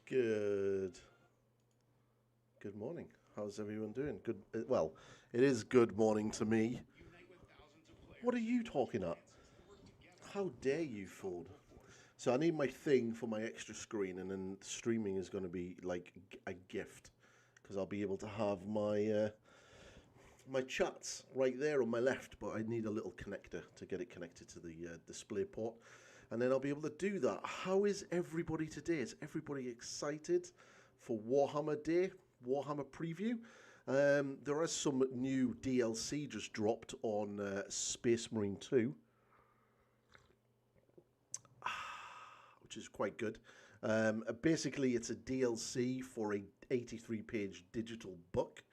Good morning. How's everyone doing? Good. Well, it is good morning to me. What are you talking at? How dare you, Ford? So I need my thing for my extra screen, and then streaming is going to be like a gift because I'll be able to have my chats right there on my left. But I need a little connector to get it connected to the display port, and then I'll be able to do that. How is everybody today? Is everybody excited for Warhammer Day? Warhammer Preview? There is some new DLC just dropped on Space Marine 2, which is quite good. Basically, it's a DLC for a 83-page digital book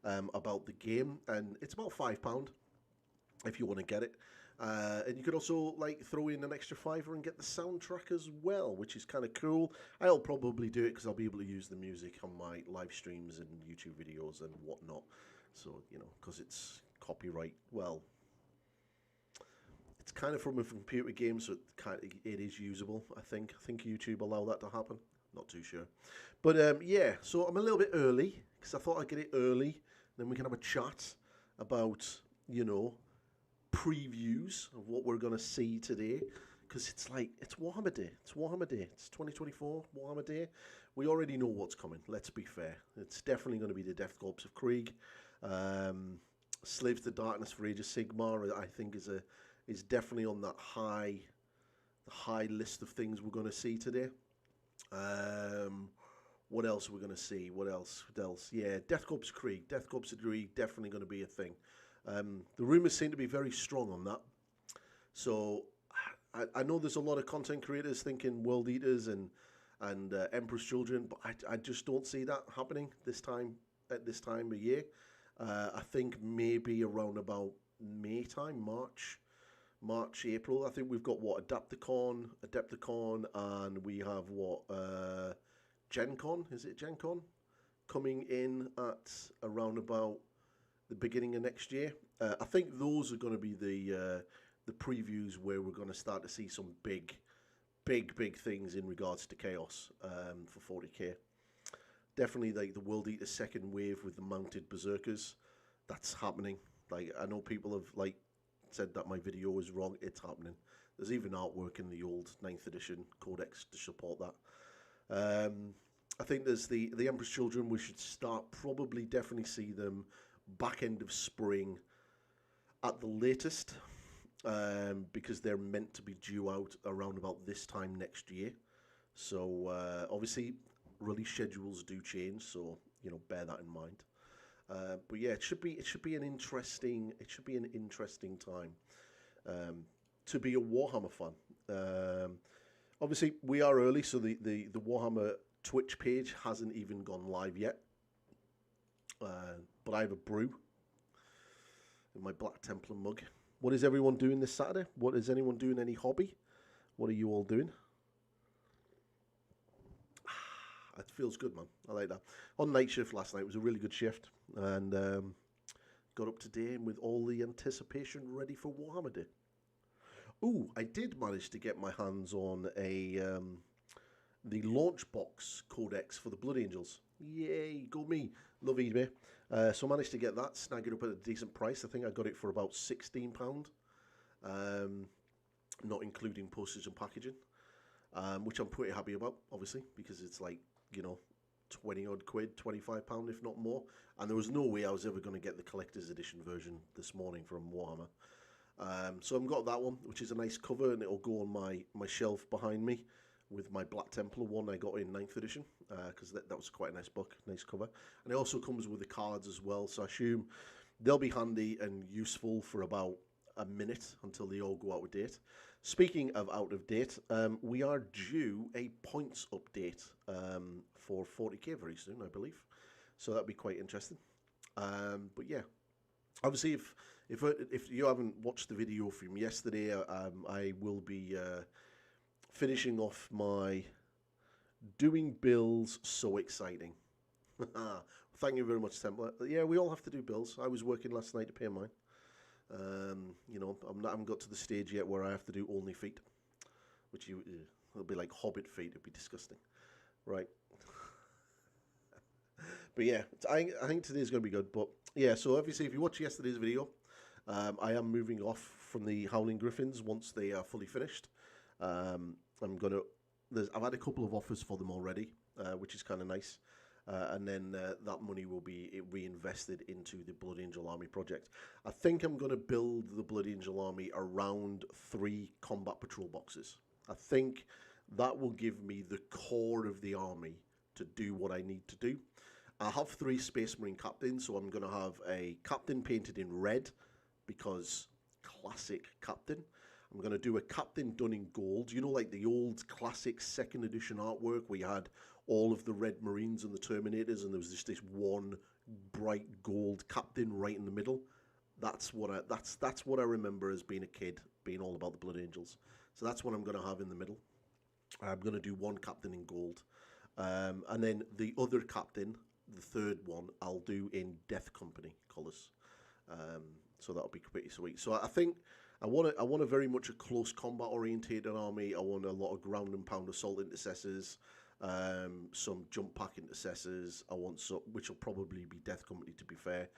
about the game, and it's about £5 if you want to get it. And you could also like throw in an extra fiver and get the soundtrack as well, which is kind of cool. I'll probably do it because I'll be able to use the music on my live streams and YouTube videos and whatnot. So, because it's copyright, well, it's kind of from a computer game, so it is usable, I think. I think YouTube allow that to happen. Not too sure. But yeah, so I'm a little bit early because I thought I'd get it early. Then we can have a chat about, previews of what we're going to see today, because it's Warhammer Day. It's Warhammer Day. It's 2024 Warhammer Day. We already know what's coming. Let's be fair. It's definitely going to be the Death Corps of Krieg. Slaves to Darkness for Age of Sigmar, I think, is definitely on that high list of things we're going to see today. What else are we going to see? What else? Yeah, Death Corps of Krieg. Death Corps of Krieg definitely going to be a thing. The rumours seem to be very strong on that. So I know there's a lot of content creators thinking World Eaters and Emperor's Children, but I just don't see that happening at this time of year. I think maybe around about May time, March, April. I think we've got Adepticon, and we have Gen Con. Is it Gen Con? Coming in at around about the beginning of next year. I think those are going to be the previews where we're going to start to see some big things in regards to Chaos for 40k. Definitely like the World Eater second wave with the mounted berserkers. That's happening. Like, I know people have said that my video was wrong. It's happening. There's even artwork in the old 9th edition codex to support that. I think there's the Emperor's Children. We should definitely see them back end of spring at the latest, because they're meant to be due out around about this time next year. So obviously release schedules do change, so bear that in mind. But yeah, it should be an interesting time to be a Warhammer fan. Obviously we are early, so the Warhammer Twitch page hasn't even gone live yet. But I have a brew in my Black Templar mug. What is everyone doing this Saturday? What is anyone doing? Any hobby? What are you all doing? It feels good, man. I like that. On night shift last night, it was a really good shift, and got up today with all the anticipation ready for Warhammer Day. Ooh, I did manage to get my hands on the launch box codex for the Blood Angels. Yay, go me. Love eBay. So I managed to get that, snag it up at a decent price. I think I got it for about £16, not including postage and packaging, which I'm pretty happy about, obviously, because it's 20 odd quid, £25 if not more. And there was no way I was ever going to get the collector's edition version this morning from Warhammer. So I've got that one, which is a nice cover, and it'll go on my shelf behind me with my Black Templar one I got in 9th edition, because that was quite a nice book, nice cover. And it also comes with the cards as well, so I assume they'll be handy and useful for about a minute until they all go out of date. Speaking of out of date, we are due a points update for 40k very soon, I believe. So that'll be quite interesting. But yeah, obviously if you haven't watched the video from yesterday, I will be finishing off my doing bills so exciting. Thank you very much, Templar. Yeah, we all have to do bills. I was working last night to pay mine. I haven't got to the stage yet where I have to do only feet, which it'll be like Hobbit feet. It'd be disgusting. Right. But yeah, I think today's going to be good. But yeah, so obviously, if you watch yesterday's video, I am moving off from the Howling Griffins once they are fully finished. I'm gonna. I've had a couple of offers for them already, which is kind of nice. And then that money will be reinvested into the Blood Angel Army project. I think I'm going to build the Blood Angel Army around 3 combat patrol boxes. I think that will give me the core of the army to do what I need to do. I have 3 Space Marine captains, so I'm going to have a captain painted in red because classic captain. I'm going to do a captain done in gold. You know, like the old classic 2nd edition artwork where you had all of the red Marines and the Terminators, and there was just this one bright gold captain right in the middle. That's what I remember as being a kid, being all about the Blood Angels. So that's what I'm going to have in the middle. I'm going to do 1 captain in gold, and then the other captain, the 3rd one, I'll do in Death Company colours. So that'll be pretty sweet. So I think I want a very much a close combat orientated army. I want a lot of ground and pound assault intercessors. Some jump pack intercessors. I want some, which will probably be Death Company, to be fair.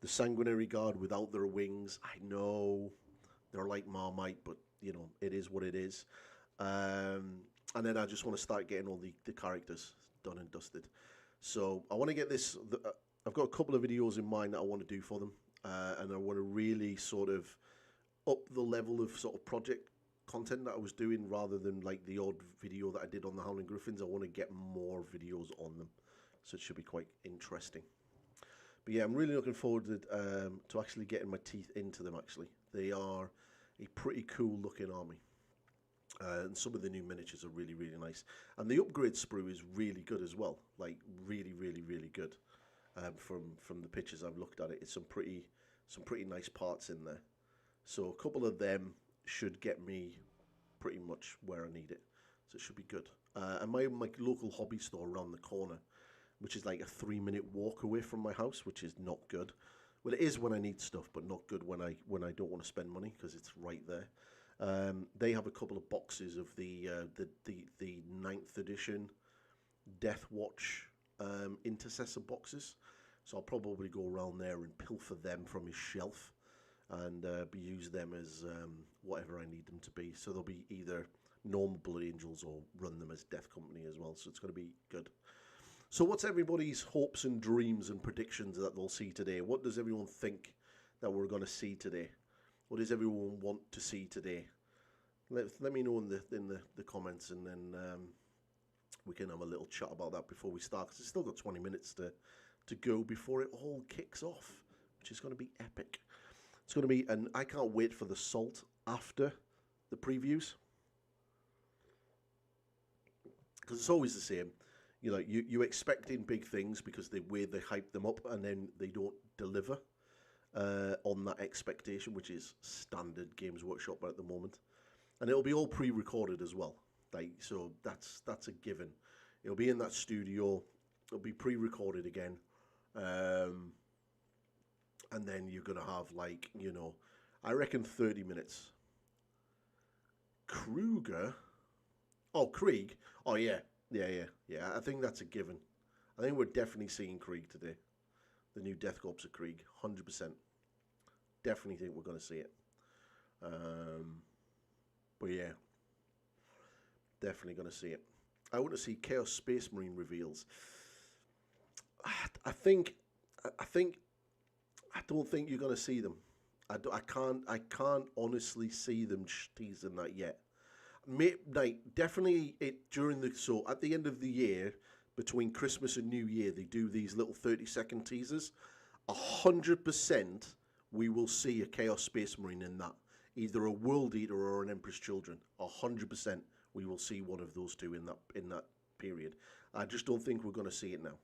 The Sanguinary Guard without their wings. I know they're like Marmite, but you know it is what it is. And then I just want to start getting all the characters done and dusted. So I want to get this. I've got a couple of videos in mind that I want to do for them, and I want to really sort of up the level of sort of project content that I was doing, rather than like the odd video that I did on the Howling Griffins. I want to get more videos on them, so it should be quite interesting. But yeah, I'm really looking forward to actually getting my teeth into them. Actually, they are a pretty cool looking army, and some of the new miniatures are really, really nice. And the upgrade sprue is really good as well, like really, really, really good. From the pictures I've looked at it, it's some pretty nice parts in there. So a couple of them should get me pretty much where I need it, so it should be good. And my local hobby store around the corner, which is like a 3-minute walk away from my house, which is not good. Well, it is when I need stuff, but not good when I don't want to spend money, because it's right there. They have a couple of boxes of the 9th edition Death Watch intercessor boxes, so I'll probably go around there and pilfer them from his shelf and use them as whatever I need them to be. So they'll be either normal Blood Angels or run them as Death Company as well. So it's going to be good. So what's everybody's hopes and dreams and predictions that they'll see today? What does everyone think that we're going to see today? What does everyone want to see today? Let me know in the comments, and then we can have a little chat about that before we start, because it's still got 20 minutes to go before it all kicks off, which is going to be epic. It's going to be, and I can't wait for the salt after the previews, because it's always the same. You know, you're expecting big things because the way they hype them up, and then they don't deliver on that expectation, which is standard Games Workshop at the moment. And it'll be all pre-recorded as well. Like, so that's a given. It'll be in that studio. It'll be pre-recorded again. And then you're going to have, like, you know, I reckon 30 minutes. Kruger? Oh, Krieg? Oh, yeah. Yeah. I think that's a given. I think we're definitely seeing Krieg today. The new Death Corps of Krieg. 100%. Definitely think we're going to see it. But yeah. Definitely going to see it. I want to see Chaos Space Marine reveals. I don't think you're going to see them. I can't honestly see them teasing that yet. Definitely so at the end of the year, between Christmas and New Year, they do these little 30-second teasers. 100% we will see a Chaos Space Marine in that. Either a World Eater or an Emperor's Children. 100% we will see one of those two in that period. I just don't think we're going to see it now.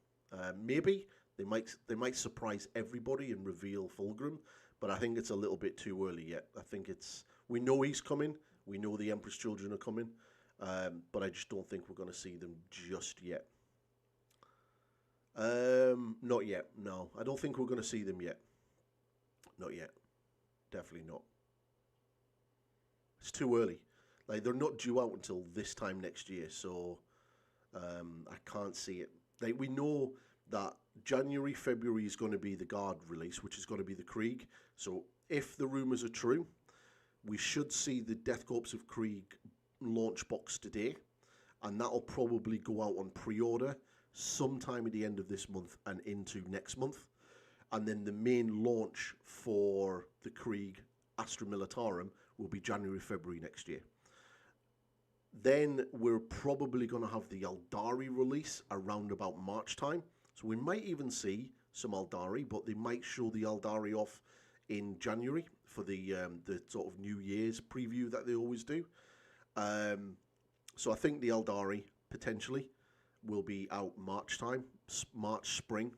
Maybe they might surprise everybody and reveal Fulgrim, but I think it's a little bit too early yet. I think we know he's coming. We know the Emperor's Children are coming, but I just don't think we're going to see them just yet. Not yet. No, I don't think we're going to see them yet. Not yet. Definitely not. It's too early. Like, they're not due out until this time next year, so I can't see it. Like, we know that January, February is going to be the Guard release, which is going to be the Krieg. So if the rumours are true, we should see the Death Corps of Krieg launch box today, and that'll probably go out on pre-order sometime at the end of this month and into next month. And then the main launch for the Krieg Astra Militarum will be January, February next year. Then we're probably going to have the Eldari release around about March time. So we might even see some Eldari, but they might show the Eldari off in January for the sort of New Year's preview that they always do. So I think the Eldari potentially will be out March time, March, spring.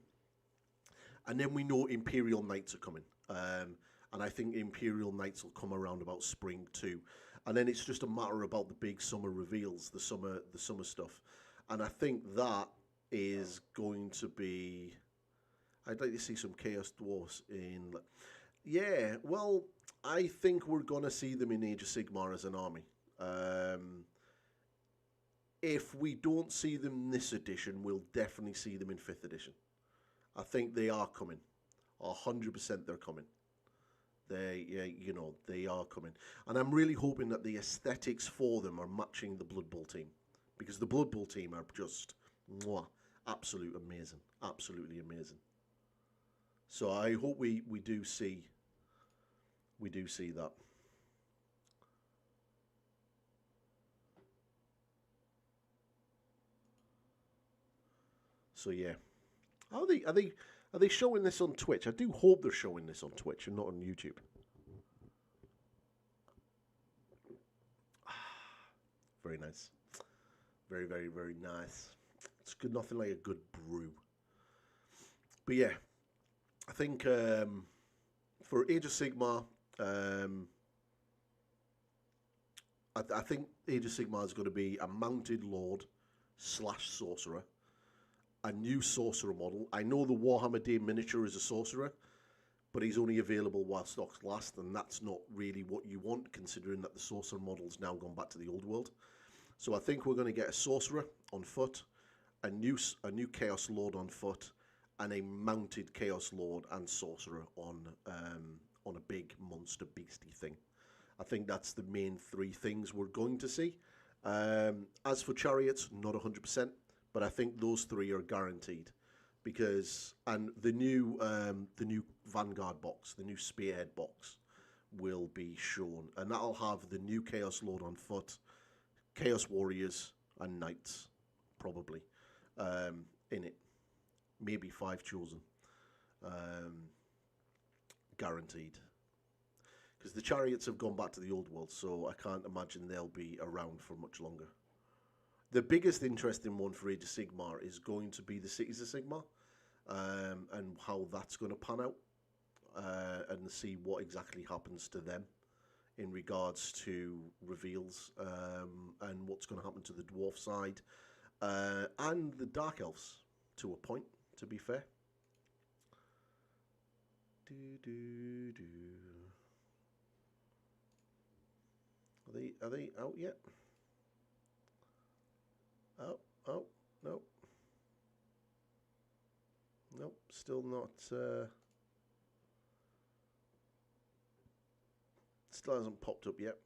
And then we know Imperial Knights are coming. And I think Imperial Knights will come around about spring too. And then it's just a matter about the big summer reveals, the summer stuff. And I think that is going to be... I'd like to see some Chaos Dwarfs in... Yeah, well, I think we're going to see them in Age of Sigmar as an army. If we don't see them this edition, we'll definitely see them in 5th edition. I think they are coming. 100% they're coming. They are coming. And I'm really hoping that the aesthetics for them are matching the Blood Bowl team. Because the Blood Bowl team are just absolutely amazing. Absolutely amazing. So I hope we do see that. So yeah. Are they showing this on Twitch? I do hope they're showing this on Twitch and not on YouTube. Very nice. Very, very, very nice. It's good. Nothing like a good brew. But yeah, I think for Age of Sigmar, I think Age of Sigmar is going to be a mounted lord / sorcerer. A new sorcerer model. I know the Warhammer Day miniature is a sorcerer, but he's only available while stocks last, and that's not really what you want, considering that the sorcerer model's now gone back to the old world. So I think we're going to get a sorcerer on foot, a new Chaos Lord on foot, and a mounted Chaos Lord and sorcerer on a big monster beastie thing. I think that's the main 3 things we're going to see. As for chariots, not 100%. But I think those 3 are guaranteed, because the new Vanguard box, the new Spearhead box, will be shown, and that'll have the new Chaos Lord on foot, Chaos Warriors and Knights probably in it, maybe 5 chosen, guaranteed. Because the chariots have gone back to the old world, so I can't imagine they'll be around for much longer. The biggest interesting one for Age of Sigmar is going to be the Cities of Sigmar, and how that's going to pan out, and see what exactly happens to them in regards to reveals, and what's going to happen to the Dwarf side, and the Dark Elves, to a point, to be fair. Are they out yet? Oh, nope. Nope, still not, still hasn't popped up yet.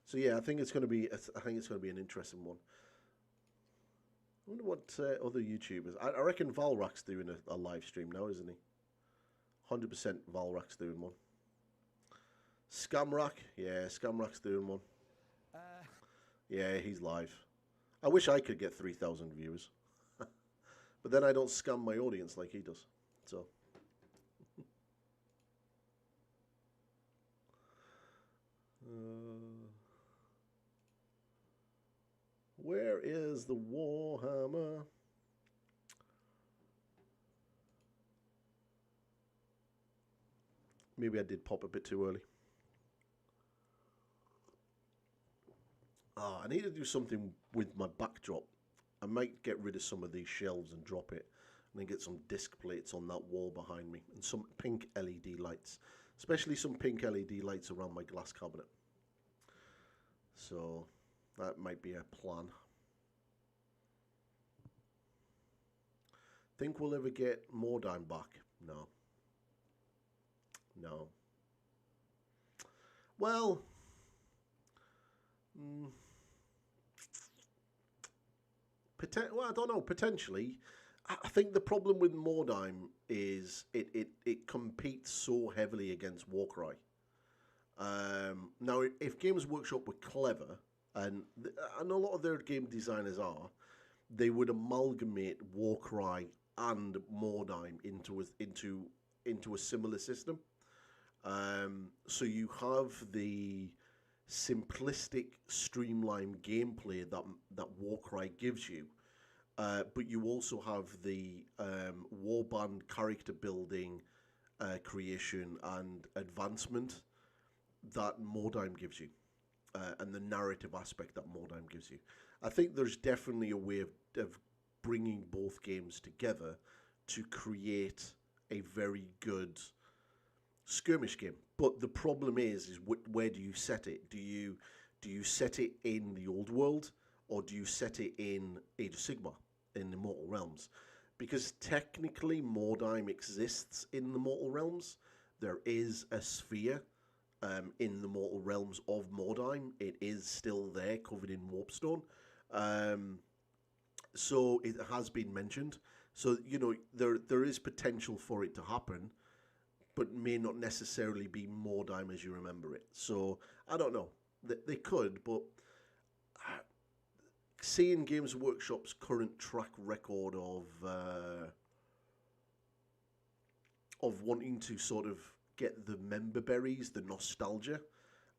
So yeah, I think it's going to be an interesting one. I wonder what other YouTubers... I reckon Valrak's doing a live stream now, isn't he? 100% Valrak's doing one. Scamrack, yeah, Scamrack's doing one. Yeah, he's live. I wish I could get 3,000 viewers. But then I don't scam my audience like he does. So. Where is the Warhammer? Maybe I did pop a bit too early. I need to do something with my backdrop. I might get rid of some of these shelves and drop it, and then get some disc plates on that wall behind me, and some pink LED lights, especially some pink LED lights around my glass cabinet. So that might be a plan. Think we'll ever get Mordheim back? No. No. Well, well, I don't know. Potentially, I think the problem with Mordheim is it competes so heavily against Warcry. Now, if Games Workshop were clever, and a lot of their game designers are, they would amalgamate Warcry and Mordheim into a similar system. So you have the simplistic, streamlined gameplay that Warcry gives you, but you also have the warband character building, creation, and advancement that Mordheim gives you, and the narrative aspect that Mordheim gives you. I think there's definitely a way of bringing both games together to create a very good skirmish game. But the problem is where do you set it? Do you set it in the old world, or do you set it in Age of Sigmar, in the Mortal Realms? Because technically Mordheim exists in the Mortal Realms. There is a sphere in the Mortal Realms of Mordheim. It is still there, covered in warpstone. So it has been mentioned. So, you know, there is potential for it to happen, but may not necessarily be Mordheim as you remember it. So, I don't know. They could, but seeing Games Workshop's current track record of wanting to sort of get the member berries, the nostalgia,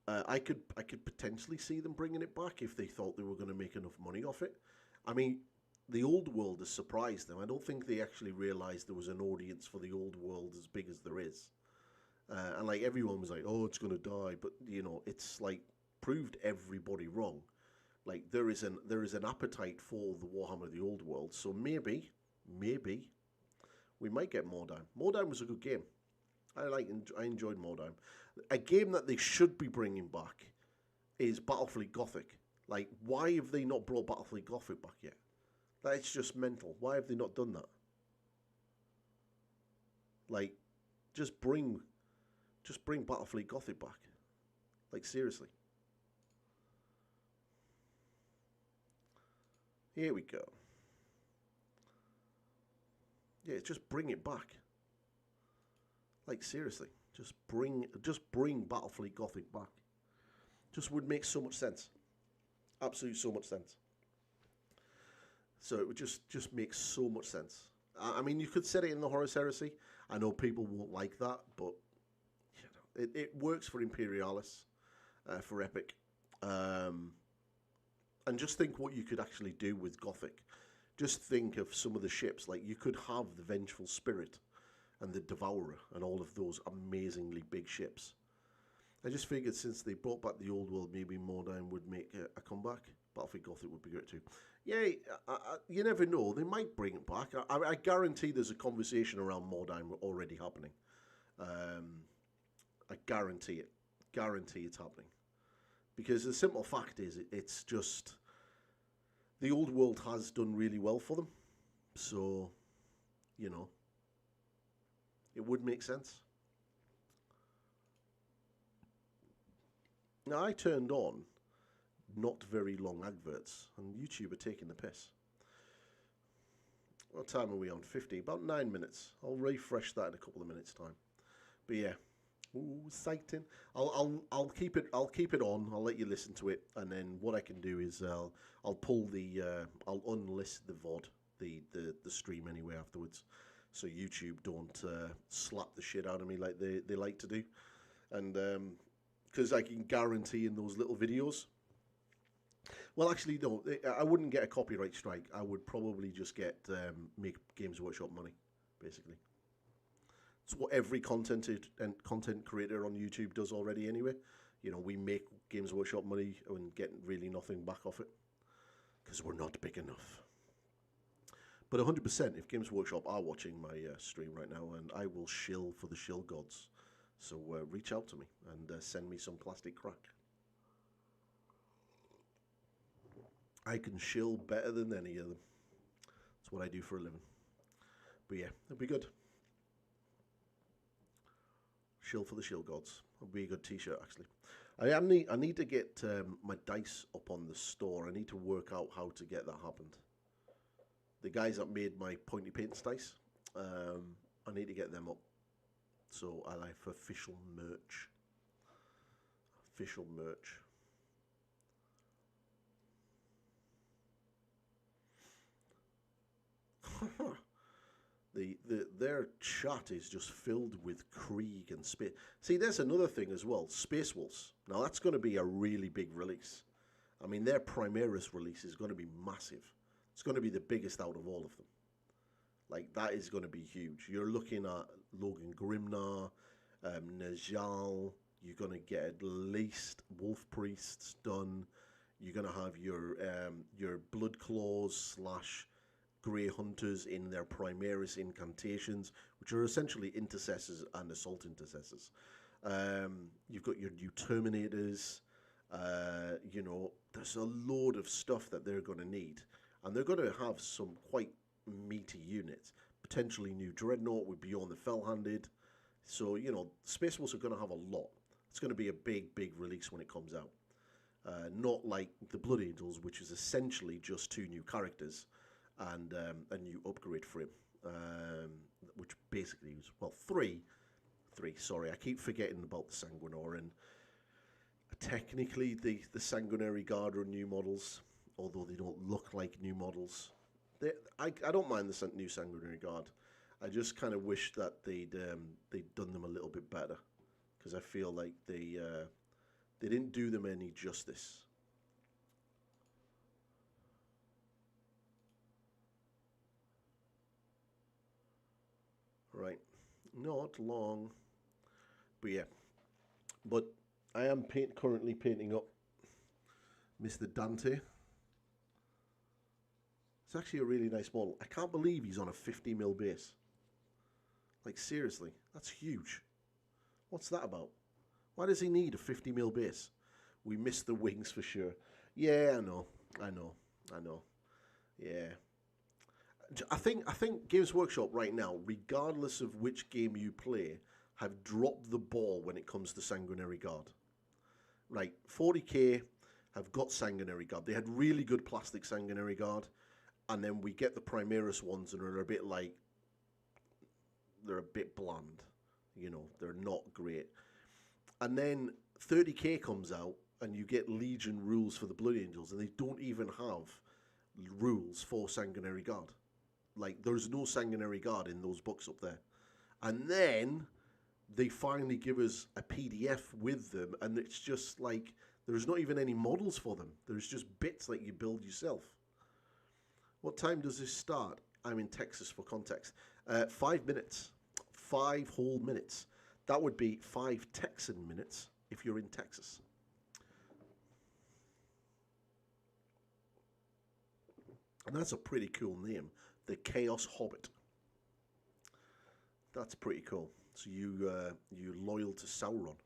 I could potentially see them bringing it back if they thought they were going to make enough money off it. I mean, the old world has surprised them. I don't think they actually realised there was an audience for the old world as big as there is. And like everyone was like, "Oh, it's going to die," but you know, it's like proved everybody wrong. Like there is an appetite for the Warhammer the Old World, so maybe we might get Mordheim. Mordheim was a good game. I enjoyed Mordheim. A game that they should be bringing back is Battlefleet Gothic. Like, why have they not brought Battlefleet Gothic back yet? That's just mental. Why have they not done that? Like, just bring Battlefleet Gothic back. Like, seriously. Here we go. Yeah, just bring it back. Like, seriously. Just bring Battlefleet Gothic back. Just would make so much sense. Absolutely so much sense. So it would just make so much sense. I mean, you could set it in the Horus Heresy. I know people won't like that, but you know, it works for Imperialis, for Epic. And just think what you could actually do with Gothic. Just think of some of the ships. Like, you could have the Vengeful Spirit and the Devourer and all of those amazingly big ships. I just figured since they brought back the old world, maybe Mordheim would make a comeback. Battlefield Gothic would be great too. Yeah, you never know. They might bring it back. I guarantee there's a conversation around Mordheim already happening. I guarantee it. Guarantee it's happening. Because the simple fact is, it's just the old world has done really well for them. So, you know, it would make sense. Now, I turned on not very long adverts, and YouTube are taking the piss. What time are we on? 50, about 9 minutes. I'll refresh that in a couple of minutes' time. But yeah, ooh, exciting. I'll keep it on. I'll let you listen to it, and then what I can do is I'll pull the I'll unlist the VOD, the stream anyway afterwards, so YouTube don't slap the shit out of me like they like to do, and because I can guarantee in those little videos. Well, actually, no, I wouldn't get a copyright strike. I would probably just get make Games Workshop money, basically. It's what every content creator on YouTube does already anyway. You know, we make Games Workshop money and get really nothing back off it because we're not big enough. But 100%, if Games Workshop are watching my stream right now, and I will shill for the shill gods. So reach out to me and send me some plastic crack. I can shill better than any of them. That's what I do for a living. But yeah, it'll be good. Shield for the Shield Gods. It'll be a good t-shirt, actually. I need to get my dice up on the store. I need to work out how to get that happened. The guys that made my pointy paints dice, I need to get them up. So I'll have official merch. Official merch. Their chat is just filled with Krieg and space. See, there's another thing as well. Space Wolves. Now that's going to be a really big release. I mean, their Primaris release is going to be massive. It's going to be the biggest out of all of them. Like, that is going to be huge. You're looking at Logan Grimnar, Najal. You're going to get at least Wolf Priests done. You're going to have your Blood Claws / Grey Hunters in their Primaris incantations, which are essentially intercessors and assault intercessors. You've got your new Terminators. You know, there's a load of stuff that they're going to need. And they're going to have some quite meaty units. Potentially new Dreadnought with Beyond the Fell-Handed. So, you know, Space Wolves are going to have a lot. It's going to be a big, big release when it comes out. Not like the Blood Angels, which is essentially just 2 new characters and a new upgrade frame, which basically was, well, three, sorry, I keep forgetting about the Sanguinor, and technically the Sanguinary Guard are new models, although they don't look like new models. I don't mind the new Sanguinary Guard. I just kind of wish that they'd done them a little bit better, because I feel like they didn't do them any justice. Right, not long, but yeah. But I am currently painting up Mr. Dante. It's actually a really nice model. I can't believe he's on a 50mm base. Like, seriously, that's huge. What's that about? Why does he need a 50mm base? We missed the wings for sure. Yeah, I know. Yeah. I think Games Workshop right now, regardless of which game you play, have dropped the ball when it comes to Sanguinary Guard. Right, 40k have got Sanguinary Guard. They had really good plastic Sanguinary Guard, and then we get the Primaris ones and they're a bit like, they're a bit bland. You know, they're not great. And then 30k comes out and you get Legion rules for the Blood Angels, and they don't even have rules for Sanguinary Guard. Like, there's no Sanguinary Guard in those books up there. And then they finally give us a PDF with them, and it's just like, there's not even any models for them. There's just bits that you build yourself. What time does this start? I'm in Texas for context. 5 minutes. 5 whole minutes. That would be 5 Texan minutes if you're in Texas. And that's a pretty cool name. The Chaos Hobbit. That's pretty cool. So you're loyal to Sauron.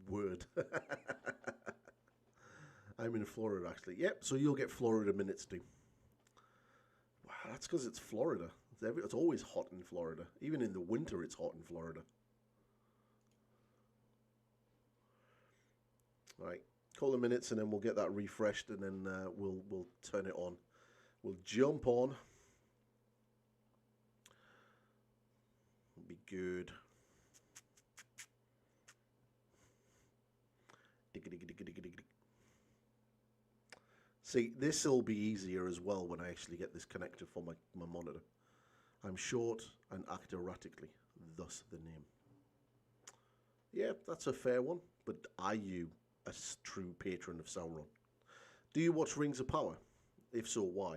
Word. I'm in Florida, actually. Yep, so you'll get Florida minutes too. Wow, that's because it's Florida. It's always hot in Florida. Even in the winter, it's hot in Florida. All right, couple of minutes, and then we'll get that refreshed, and then we'll turn it on. We'll jump on. It'll be good. See, this will be easier as well when I actually get this connector for my monitor. I'm short and act erratically, thus the name. Yeah, that's a fair one, but are you a true patron of Sauron? Do you watch Rings of Power? If so, why?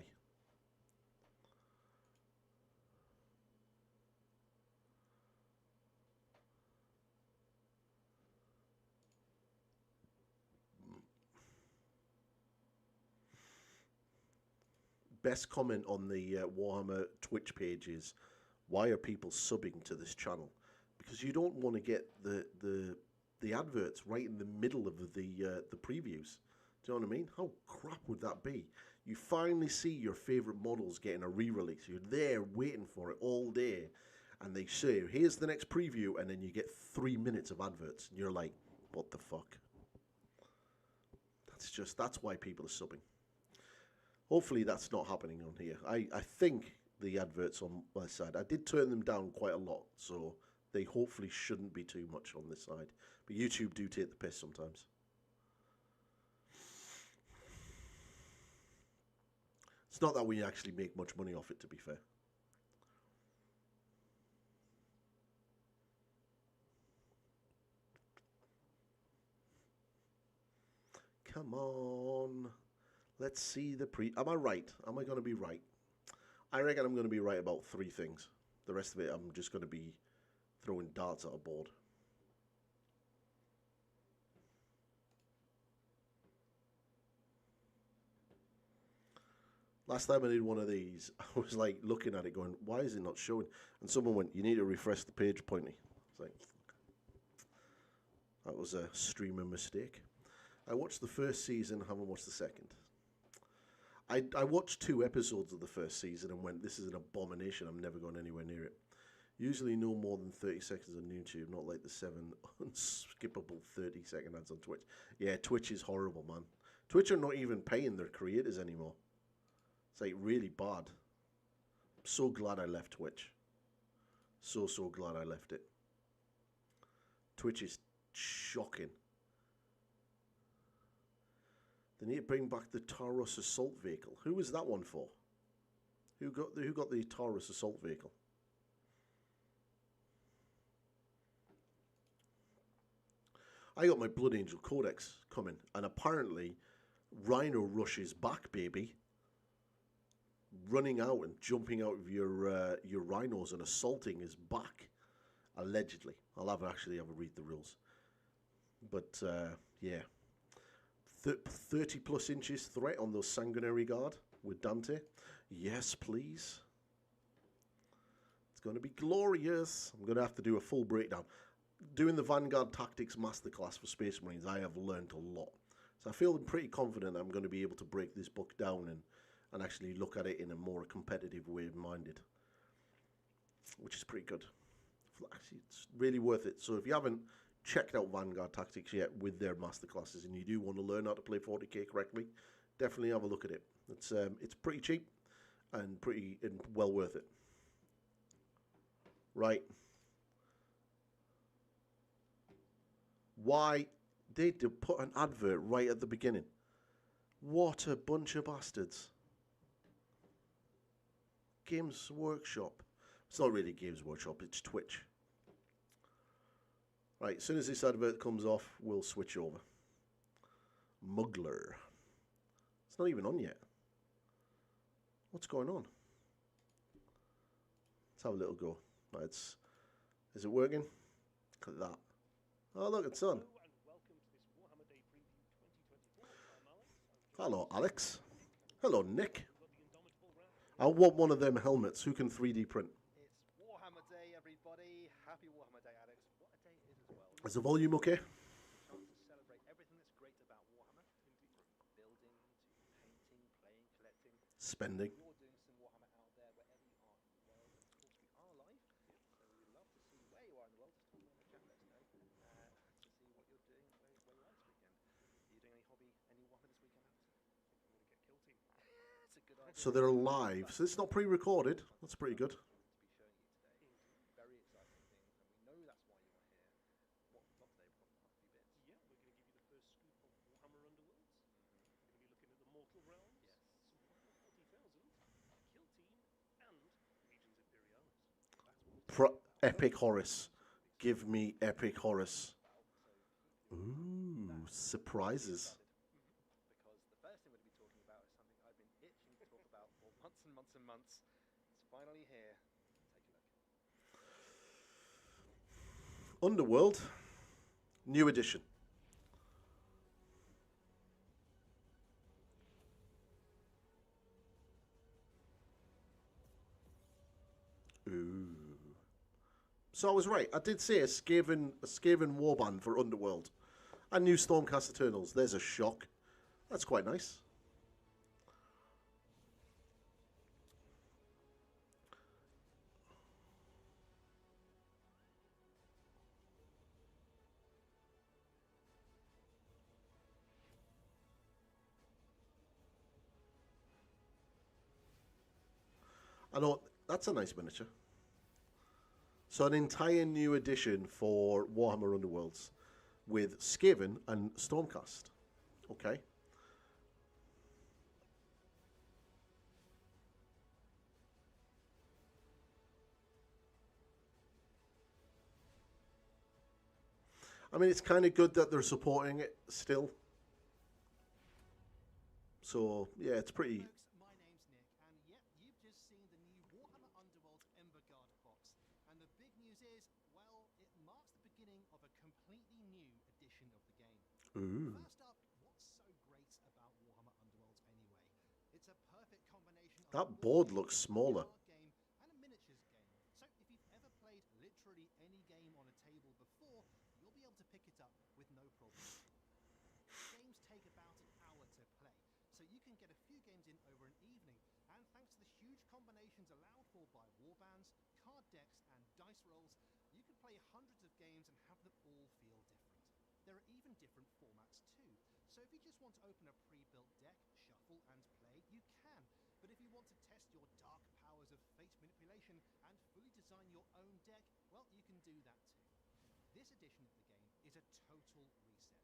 Best comment on the Warhammer Twitch page is, why are people subbing to this channel? because you don't want to get the adverts right in the middle of the previews. Do you know what I mean? How crap would that be? You finally see your favorite models getting a re-release. You're there waiting for it all day, and they say, "Here's the next preview," and then you get 3 minutes of adverts, and you're like, "What the fuck?" That's why people are subbing. Hopefully, that's not happening on here. I think the adverts on my side, I did turn them down quite a lot, so they hopefully shouldn't be too much on this side. But YouTube do take the piss sometimes. It's not that we actually make much money off it, to be fair. Come on. Let's see the Am I right? Am I going to be right? I reckon I'm going to be right about 3 things. The rest of it, I'm just going to be throwing darts at a board. Last time I did one of these, I was like looking at it going, why is it not showing? And someone went, you need to refresh the page, Pointy. It's like, that was a streamer mistake. I watched the first season, haven't watched the second. I watched 2 episodes of the first season and went, this is an abomination, I'm never going anywhere near it. Usually no more than 30 seconds on YouTube, not like the 7 unskippable 30-second ads on Twitch. Yeah, Twitch is horrible, man. Twitch are not even paying their creators anymore. It's like really bad. I'm so glad I left Twitch. So glad I left it. Twitch is shocking. They need to bring back the Taurus assault vehicle. Who was that one for? Who got the Taurus assault vehicle? I got my Blood Angel Codex coming, and apparently Rhino Rush is back, baby. Running out and jumping out of your rhinos and assaulting is back, allegedly. I'll actually have a read the rules. But yeah, 30 plus inches threat on those Sanguinary Guard with Dante. Yes, please. It's going to be glorious. I'm going to have to do a full breakdown. Doing the Vanguard Tactics Masterclass for Space Marines, I have learned a lot. So I feel pretty confident I'm going to be able to break this book down and actually look at it in a more competitive way minded, which is pretty good. Actually, it's really worth it. So if you haven't checked out Vanguard Tactics yet with their masterclasses and you do want to learn how to play 40k correctly, definitely have a look at it. It's pretty cheap and pretty well worth it. Right. Why did they put an advert right at the beginning? What a bunch of bastards. Games Workshop. It's not really Games Workshop, it's Twitch. Right, as soon as this advert comes off, we'll switch over. Muggler. It's not even on yet. What's going on? Let's have a little go. Right, is it working? Look at that. Oh, look, it's on. Hello, Alex. Hello, Nick. I want one of them helmets. Who can 3D print? It's Warhammer Day, everybody. Happy Warhammer Day, Alex. What a day it is as well. Is the volume okay? Chance to celebrate everything that's great about Warhammer. From building to painting, playing, collecting. Spending. You're doing some Warhammer out there wherever you are in the world. And of course, we are live. So we'd love to see where you are in the world. Just talk in the chat, let us know. To see what you're doing, where you are this weekend. Are you doing any hobby, any Warhammer this weekend, Alex? I think I'm going to get Kill Team. It's a good idea. So they're live. So it's not pre-recorded. That's pretty good. To be showing you today. Very exciting things, and we know that's why you are here. What we've got today, we've got a few bits. Yeah, we're going to give you the first scoop of Warhammer Underworlds. We're going to be looking at the Mortal Realms, Yes. some Warhammer 40,000, Kill Team, and Legions Imperialis. Epic Horus. Give me Epic Horus. Ooh, surprises. Because the first thing we're going to be talking about is something I've been itching to talk about for months and months and months. It's finally here. Take a look. Underworld. New edition. Ooh. So I was right. I did say a Skaven warband for Underworld. And new Stormcast Eternals. There's a shock. That's quite nice. I know, that's a nice miniature. So an entire new edition for Warhammer Underworlds with Skaven and Stormcast. Okay. I mean, it's kind of good that they're supporting it still. So, yeah, it's pretty... Folks, my name's Nick, and yep, you've just seen the new Warhammer Underworld Ember Guard box. And the big news is, well, it marks the beginning of a completely new edition of the game. Ooh. First up, what's so great about Warhammer Underworlds anyway? It's a perfect combination of That a board wargame, looks smaller. a card game, and a miniatures game. So if you've ever played literally any game on a table before, you'll be able to pick it up with no problem. Games take about an hour to play, so you can get a few games in over an evening, and thanks to the huge combinations allowed for by warbands, card decks, and dice rolls, you can play hundreds of games and have them all feel different. There are even different formats too, so if you just want to open a pre-built deck, shuffle, and play, you can. But if you want to test your dark powers of fate manipulation and fully design your own deck, well, you can do that too. This edition of the game is a total reset.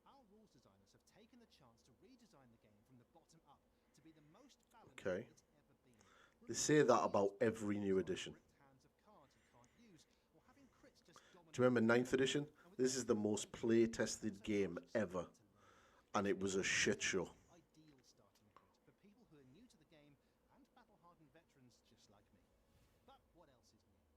Our rules designers have taken the chance to redesign the game from the bottom up to be the most balanced Okay. it's ever been. They say that about every new edition. Hands of cards you can't use, or having crits just dominate. Do you remember 9th edition? This is the most play-tested game ever. And it was a shit show. Ideal starting point for people who are new to the game and battle-hardened veterans just like me. But what else is new?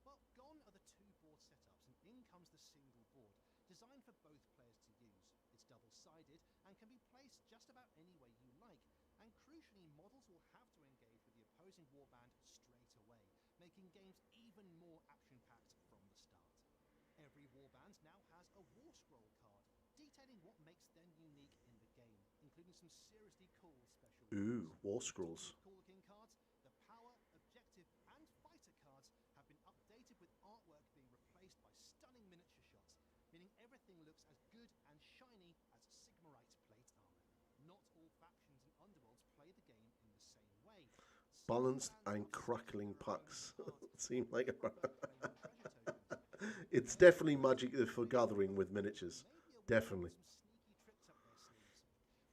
Well, gone are the two board setups, and in comes the single board, designed for both players to use. It's double-sided and can be placed just about any way you like. And crucially, models will have to engage with the opposing warband straight away, making games even more action-packed from the start. Every warband now has a war scroll card, detailing what makes them unique in the game, including some seriously cool special Ooh, rules. War Scrolls. Cool looking cards, the power, objective, and fighter cards have been updated with artwork being replaced by stunning miniature shots, meaning everything looks as good and shiny as Sigmarite plate armor. Not all factions and underworlds play the game in the same way. Balanced and crackling packs. Seem like a... It's definitely Magic for Gathering with miniatures. Definitely. Some sneaky tricks up their sleeves.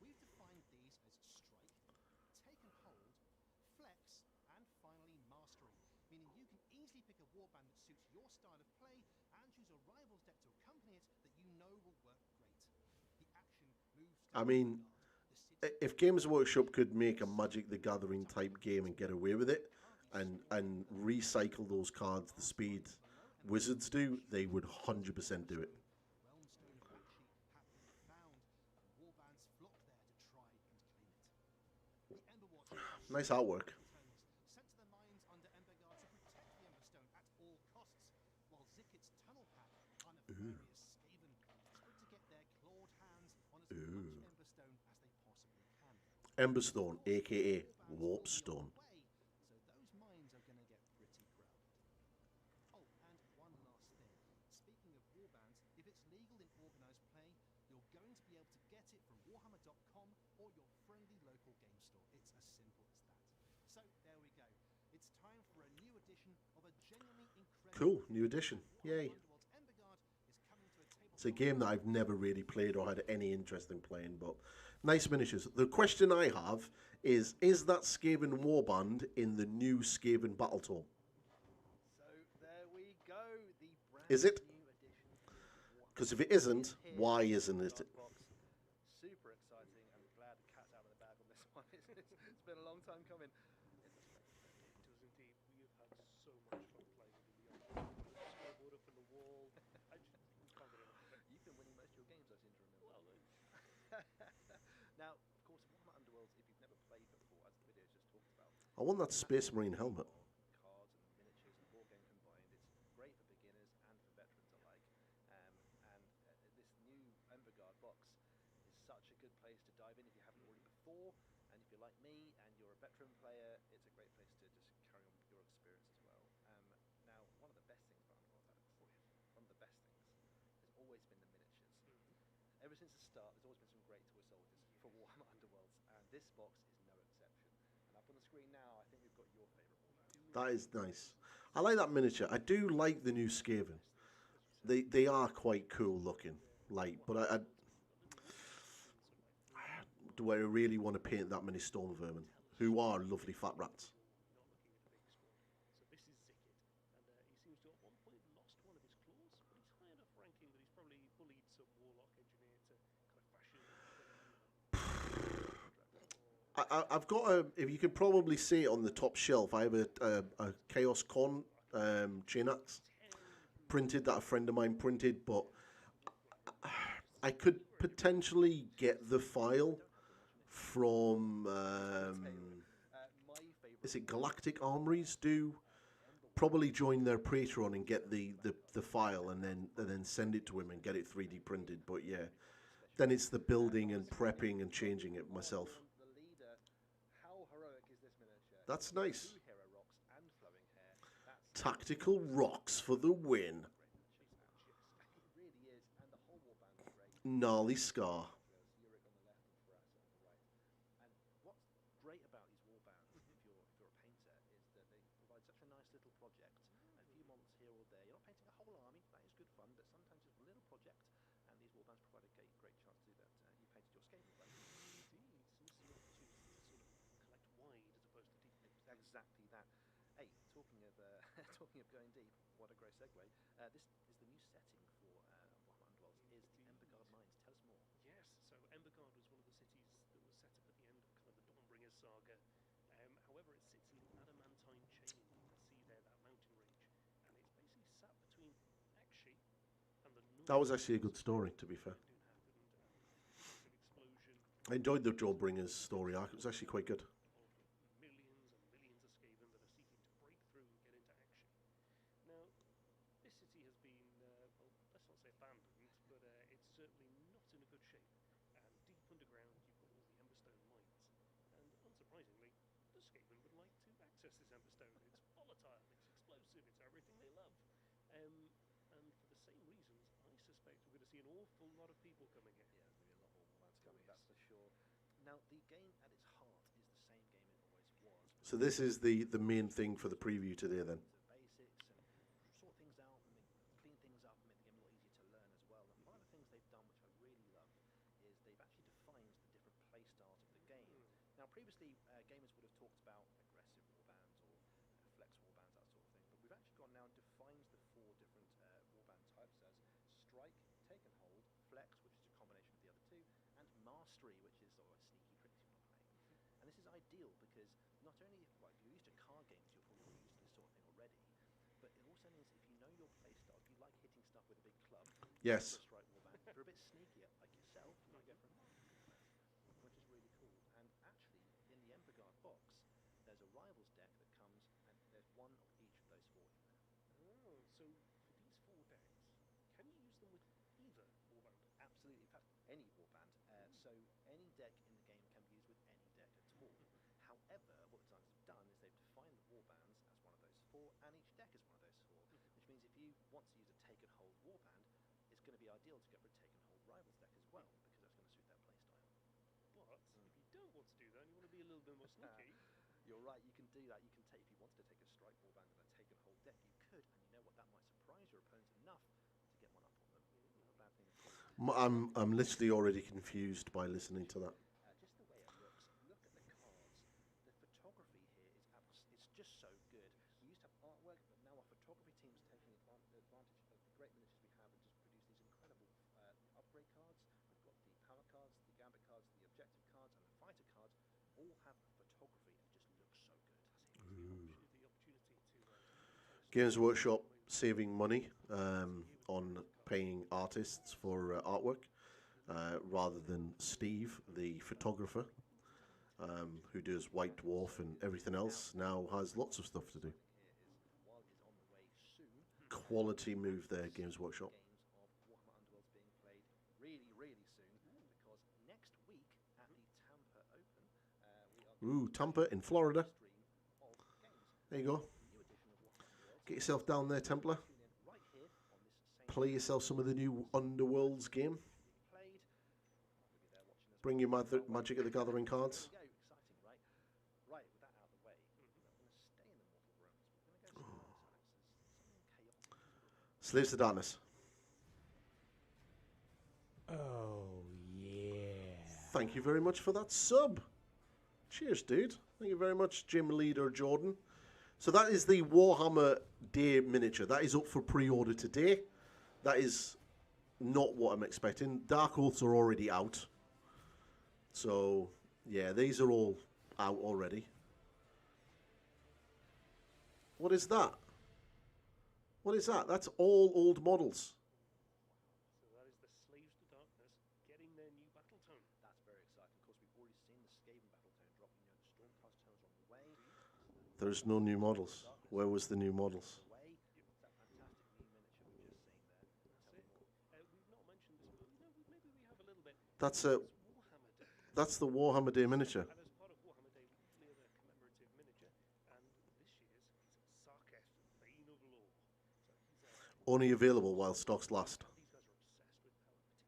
We've defined these as strike, take and hold, flex, and finally mastery, meaning you can easily pick a warband that suits your style of play and choose a rival's deck to accompany it that you know will work great. The action moves to I mean, if Games Workshop could make a Magic the Gathering type game and get away with it, and recycle those cards the speed Wizards do, they would 100% do it. Realmstone fact sheet have been found, and warbands flock there to try and claim it. The Emberwatch Nice artwork. sent to the mines under Emberguard to protect the Emberstone at all costs, while Zicket's tunnel pack are nefarious Skaven, desperate to get their clawed hands on as much Emberstone as they possibly can. Emberstone, aka Warpstone. So those mines are going to get pretty crowded. Oh, and one last thing. Speaking of warbands, if it's legal in organized play, you're going to be able to get it from Warhammer.com or your friendly local game store. It's as simple as that. So there we go. It's time for a new edition of a genuinely incredible... Cool, new edition. Yay. Underworld's Emberguard is coming to a table... It's a game that I've never really played or had any interest in playing, but nice miniatures. The question I have is that Skaven warband in the new Skaven Battle Tome? So there we go. The brand Is it? new edition of Warhammer Because if it isn't, here why in the isn't it? Guard box. Super exciting. I'm glad the cat's out of the bag on this one. It's been a long time coming. It looks great. It does indeed. We have had so much fun playing with the scoreboard up on the wall. I just can't get enough of it. You've been winning most of your games, I seem to remember. Well, Now, of course, Warhammer Underworlds, if you've never played before, as the video just talked about, I want that Space Marine helmet. cards and miniatures and board game combined. It's great for place to dive in if you haven't already before. And if you're like me and you're a veteran player, it's a great place to just carry on your experience as well. Now, one of the best things about Underworld, Alex, one of the best things, has always been the miniatures. Ever since the start, there's always been some great toy soldiers for Warhammer Underworlds, and this box is no exception. And up on the screen now, I think we've got your favourite Warhammer. That is nice. I like that miniature. I do like the new Skaven. They are quite cool looking. Like, but do I really want to paint that many storm vermin, who are lovely fat rats? So this is Zicket, and he seems to at one point lost one of his claws, but he's high enough ranking that he's probably bullied some warlock engineer to kind of fashion I've got a. If you can probably see it on the top shelf, I have a Chaos Con chain axe printed that a friend of mine printed, but I could potentially get the file from. Is it Galactic Armories? Do probably join their Patreon and get the file and then send it to him and get it 3D printed. But yeah, then it's the building and prepping and changing it myself. How heroic is this miniature? That's nice. 2 hero rocks and flowing hair. Tactical rocks for the win. It really is, and the whole warband is great. Gnarly Scar. Yurik on the left and Faraz on the right. And what's great about these warbands, if you're a painter, is that they provide such a nice little project. A few months here or there. You're not painting a whole army. That is good fun, but sometimes it's a little project, and these warbands provide a great chance to do that. You painted your Skaven blade. Indeed, so this is an opportunity to sort of collect wide as opposed to deep. Exactly that. Hey, talking of talking of going deep, what a great segue. This is the new setting for Warhammer Underworlds, is Embergard Mines. Tell us more. Yes, so Embergard was one of the cities that was set up at the end of kind of the Dawnbringer saga. However, it sits in the adamantine chain. You can see there that mountain range, and it's basically sat between Akshi and the north. That was actually a good story, to be fair. Explosion. I enjoyed the Joe Bringer's story arc. It was actually quite good. Millions and millions of Skaven that are seeking to break through and get into Akshi. Now, this city has been, well, let's not say abandoned, but it's certainly not in a good shape. And deep underground, you've got all the Emberstone mines. And unsurprisingly, the Skaven would like to access this Emberstone. It's volatile, it's explosive, it's everything they love. And for the same reasons, I suspect we're going to see an awful lot of people coming here. Yeah, there's going to be a lot more warbands coming, that's for sure. Now, the game at its heart is the same game it always was. So this is the main thing for the preview today, then. The basics and sort things out and clean things up and make the game a lot easier to learn as well. And one of the things they've done, which I really love, is they've actually defined the different play styles of the game. Now, previously, gamers would have talked about aggressive warbands or flex warbands, that sort of thing. But we've actually gone now and defined the 4 different warband types as strike, take and hold, flex, which is a combination of the other 2, and mastery, which is sort of a sneaky trick you want to play. And this is ideal because not only if you're used to card games, you're probably used to this sort of thing already, but it also means if you know your play style, if you like hitting stuff with a big club, Yes. strike warband. If you're a bit sneakier, like yourself, you might go for a mastery warband, which is really cool. And actually, in the Embergard box, there's a rivals deck that comes, and there's one of each of those 4 in there. Oh, so for these 4 decks, can you use them with either warband? Absolutely, in fact, any warband. So any deck in the game can be used with any deck at all. However, what the designers have done is they've defined the warbands as one of those 4, and each deck is one of those 4. Which means if you want to use a take and hold warband, it's going to be ideal to go for a take and hold rivals deck as well, because that's going to suit their play style. But if you don't want to do that and you want to be a little bit more sneaky, You're right, you can do that. You can take, if you wanted to take a strike warband and a take and hold deck, you could, and you know what, that might surprise your opponent enough to get one up on them. Not a bad thing at all. I'm literally already confused by listening to that. Just the way it looks, look at the cards. The photography here is it's just so good. We used to have artwork, but now our photography team's taking advantage of the great miniatures we have and just produce these incredible upgrade cards. We've got the power cards, the gambit cards, the objective cards, and the fighter cards. All have photography and just look so good. the opportunity to Games Workshop saving money on paying artists for artwork rather than Steve, the photographer, who does White Dwarf and everything else, now has lots of stuff to do. While is on the way soon. Quality move there, Games Workshop. Games of Warhammer Underworld's being played really, really soon, because next week Ooh, Tampa in Florida. stream of games. There you go. New edition of Warhammer Worlds. Get yourself down there, Templar. Tune in right here on this same Play yourself some of the new Underworlds game. being played. Maybe they're watching us. Bring your Magic of the Gathering cards. There we go. Exciting, right? Right, with that out of the way, we're not going to stay in the mortal realms. We're going to go somewhere else. There's something chaotic. Slaves to Darkness. Oh, yeah. Thank you very much for that sub. Cheers, dude. Thank you very much, Gym Leader Jordan. So that is the Warhammer Day miniature. That is up for pre-order today. That is not what I'm expecting. Dark Oaths are already out. So, yeah, these are all out already. What is that? What is that? That's all old models. So that is the Slaves to Darkness getting their new battle tone. That's very exciting. Of course, we've already seen the Skaven battle tone dropping. You know, the Stormcast tones are on the way. There's no new models. Where was the new models? Way. That fantastic new miniature we've just seen there. That's it. We've not mentioned this, but maybe we have a little bit. That's It's Warhammer Day. That's the Warhammer Day miniature. And as part of Warhammer Day, we clear the commemorative miniature, and this year's is Sarketh, Bane of Law. So he's Only available while stocks last.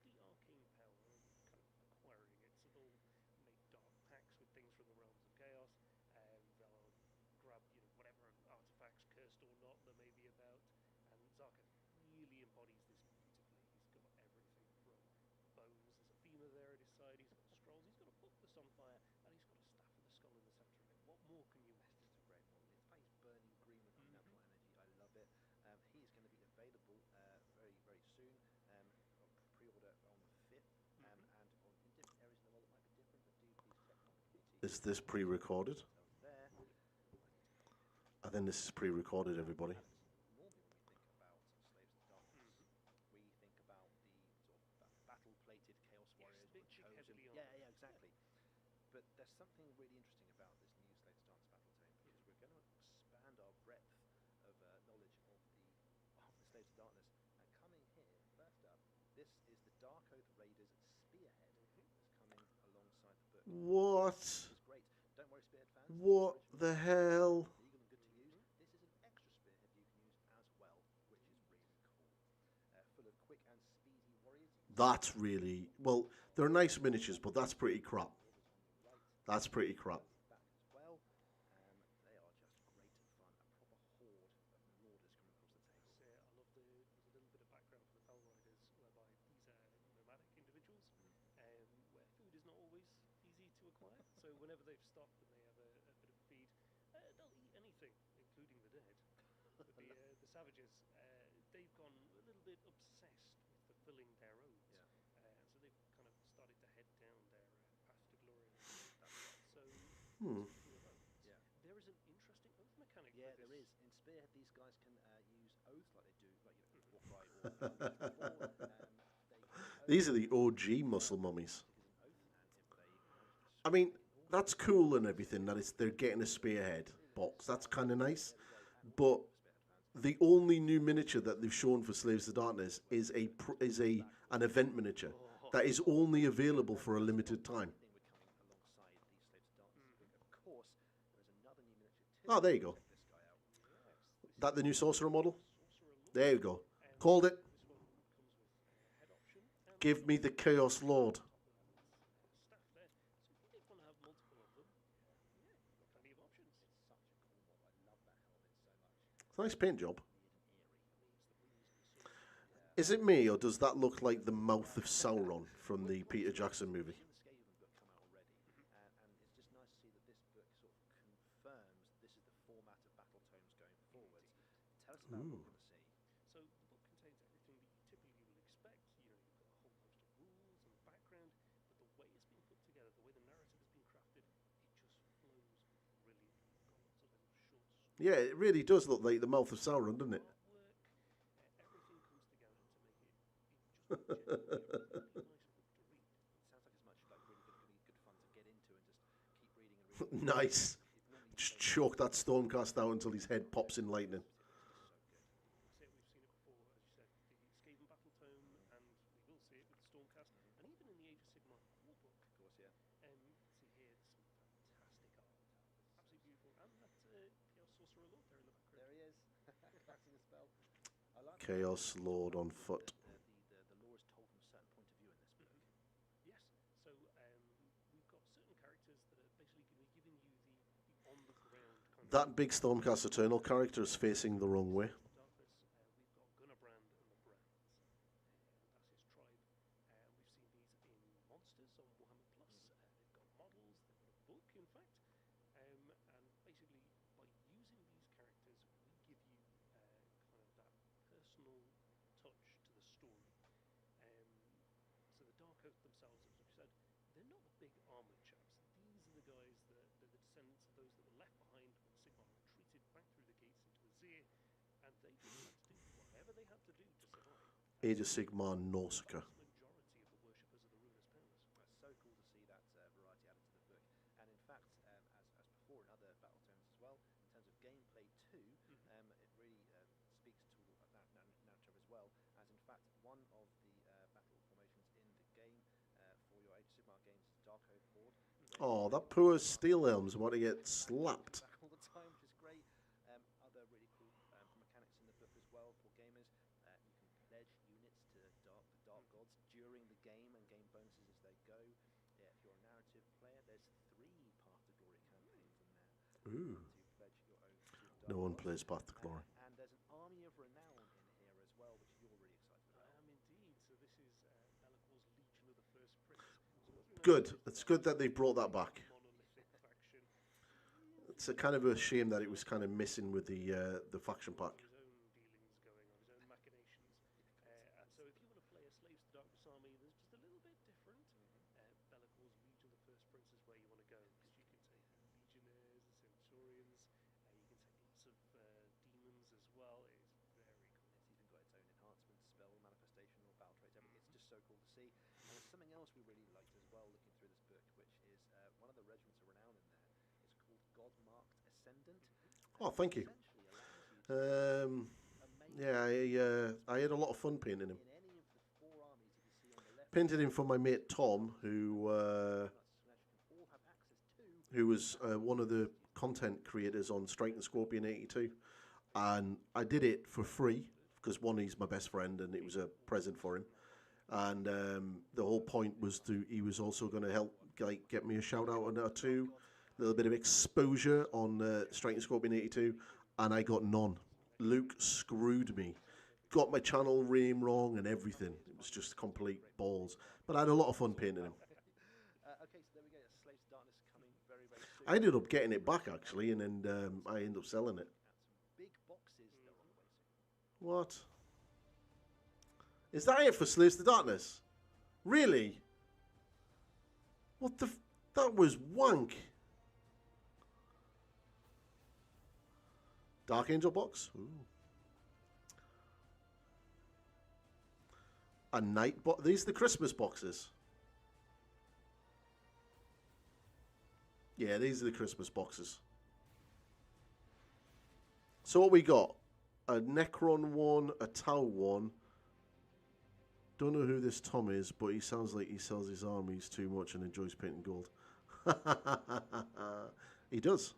these guys are obsessed with power, particularly arcane power, and kind of acquiring it. So they'll make dark pacts with things from the realms of chaos, and they'll grab whatever artifacts, cursed or not, there may be about. And Sarketh really embodies this beautifully. He's got everything from bones. There's a femur there at his side. He's got scrolls. He's got a book that's on fire, and he's got a staff with a skull in the centre of it. What more can you want? It's a great model. It's face burning green with natural energy. I love it. He is going to be available very, very soon. Pre-order on the 5th, and in different areas in the world it might be different, but do please check on the community. Is this pre-recorded? There. I think this is pre-recorded, everybody. Normally, when we think about Slaves to Darkness, we think about the sort of battle-plated Chaos Warriors, big, or chosen. heavily Yeah, armed. yeah, exactly. But there's something really interesting about this new Slaves to Darkness battle tone, because we're going to expand our breadth of knowledge of the Slaves to Darkness. And coming here, first up, this is the Dark Oath Raiders Spearhead that's coming alongside the book. What? This is great. Don't worry, Spearhead fans. What the hell? Legal and good to use. This is an extra spearhead you can use as well, which is really cool. Full of quick and speedy warriors. That's really... Well, they're nice miniatures, but that's pretty crap. That's pretty crap. Back as well. They are just great fun. A proper horde of marauders coming across the table. So I love there's a little bit of background for the Fell Riders, whereby these are nomadic individuals, where food is not always easy to acquire. So whenever they've stopped and they have a bit of feed, they'll eat anything, including the dead. But the savages, they've gone a little bit obsessed with fulfilling their oaths, so they've kind of started to head down their path to glory. So speaking of oaths, there is an interesting oath mechanic. Yeah, with there this. is. In Spearhead, these guys can use oaths like they do, like Warcry or These are the OG muscle mummies. I mean, that's cool and everything, that they're getting a spearhead box. That's kind of nice. But the only new miniature that they've shown for Slaves to Darkness is an event miniature that is only available for a limited time. Oh, there you go. That the new Sorcerer model? There you go. Called it. Give me the Chaos Lord. Staff there. So if you did want to have multiple of them, you've got plenty of options. It's a nice paint job. Is it me, or does that look like the mouth of Sauron from the Peter Jackson movie? The Skaven book come out already, and it's just nice to see that this book sort of confirms this is the format of battle tomes going forward. Tell us about what we're going to see. So the book contains everything that you typically would expect. You've got a whole host of rules and background, but the way it's been put together, the way the narrative has been crafted, it just flows brilliantly. You've got lots of little short stories. Yeah, it really does look like the mouth of Sauron, doesn't it? Artwork, everything comes together to make it just a really nice book to read. It sounds like it's much like really good fun to get into and just keep reading and reading. Nice. Just choke that Stormcast out until his head pops in lightning. That's it, we've seen it before, as you said, the Skaven Battle Tome, and we will see it with the Stormcast, and even in the Age of Sigmar War book. Of course, yeah. See here, there's some fantastic for a lord there in the background. There he is, casting a spell. I like the Chaos fact that Lord on the- foot. The lore is told from a certain point of view in this book. Yes. So we've got certain characters that are basically going to be giving you the on the ground kind of. That big Stormcast Eternal character is facing the wrong way. Darkness. We've got Gunnerbrand and the Brands. That's his tribe. We've seen these in monsters on Warhammer Plus. They've got models. They've got a book, in fact. And basically, by using these characters, we give you kind of that personal touch to the story. So the Dark Oath themselves, as we said, they're not the big armored chaps. These are the guys that are the descendants of those that were left behind when Sigmar retreated back through the gates into Azir, and they just had to do whatever they had to do to survive. Age of Sigmar Nausicaa. The vast majority of the worshippers of the Ruinous Powers. It's so cool to see that variety added to the book. And in fact, as before in other battle tomes as well, in terms of gameplay too, it really speaks to that narrative as well. As in fact, one of the battle formations in the game for your Age of Sigmar games is Dark Oath Horde. Oh, that poor Steel Helm's about to get slapped. All the time, which is great. Other really cool mechanics in the book as well for gamers. You can pledge units to the Dark Gods during the game and gain bonuses as they go. If you're a narrative player, there's 3 Path to Glory campaigns in there. Ooh. To pledge your oath to Dark No one Gods. plays Path to Glory. And there's an Army of Renown in here as well, which you're really excited about. I am indeed. So this is Bellacor's Legion of the First Prince. So what we know Good. is It's good that they brought that back. monolithic faction. It's a kind of a shame that it was kind of missing with the faction pack. His own dealings going on, his own machinations. And so if you want to play a Slaves to Darkness army, there's just a little bit different. Bellacor's Legion of the First Prince is where you want to go, because you can take Legionnaires, Centurions, you can take lots of demons as well. It's very cool. It's even got its own enhancement, spell, manifestation, or battle traits. It's just so cool to see. And there's something else we really liked as well, looking through this book, which is one of the regiments of renown in there. It's called God-marked Ascendant. Oh, thank you. Essentially allows you to Yeah, I had a lot of fun painting him. in any of the 4 armies that you see on the left. Painted him for my mate Tom, who can all have access to. was one of the content creators on Strike and Scorpion 82. And I did it for free, because one, he's my best friend, and it was a present for him. And the whole point was he was also going to help get me a shout out or 2, a little bit of exposure on Strike and Scorpion 82, and I got none. Luke screwed me, got my channel name wrong and everything. It was just complete balls. But I had a lot of fun painting him. Okay, so there we go. Slaves to Darkness coming very, very soon. I ended up getting it back actually, and then I ended up selling it. And some big boxes that are on the way soon. What? Is that it for Slaves to Darkness? Really? What the? That was wank. Dark Angel box. Ooh. A night box. These are the Christmas boxes. Yeah, these are the Christmas boxes. So what we got? A Necron one, a Tau one. Don't know who this Tom is, but he sounds like he sells his armies too much and enjoys painting gold. He does.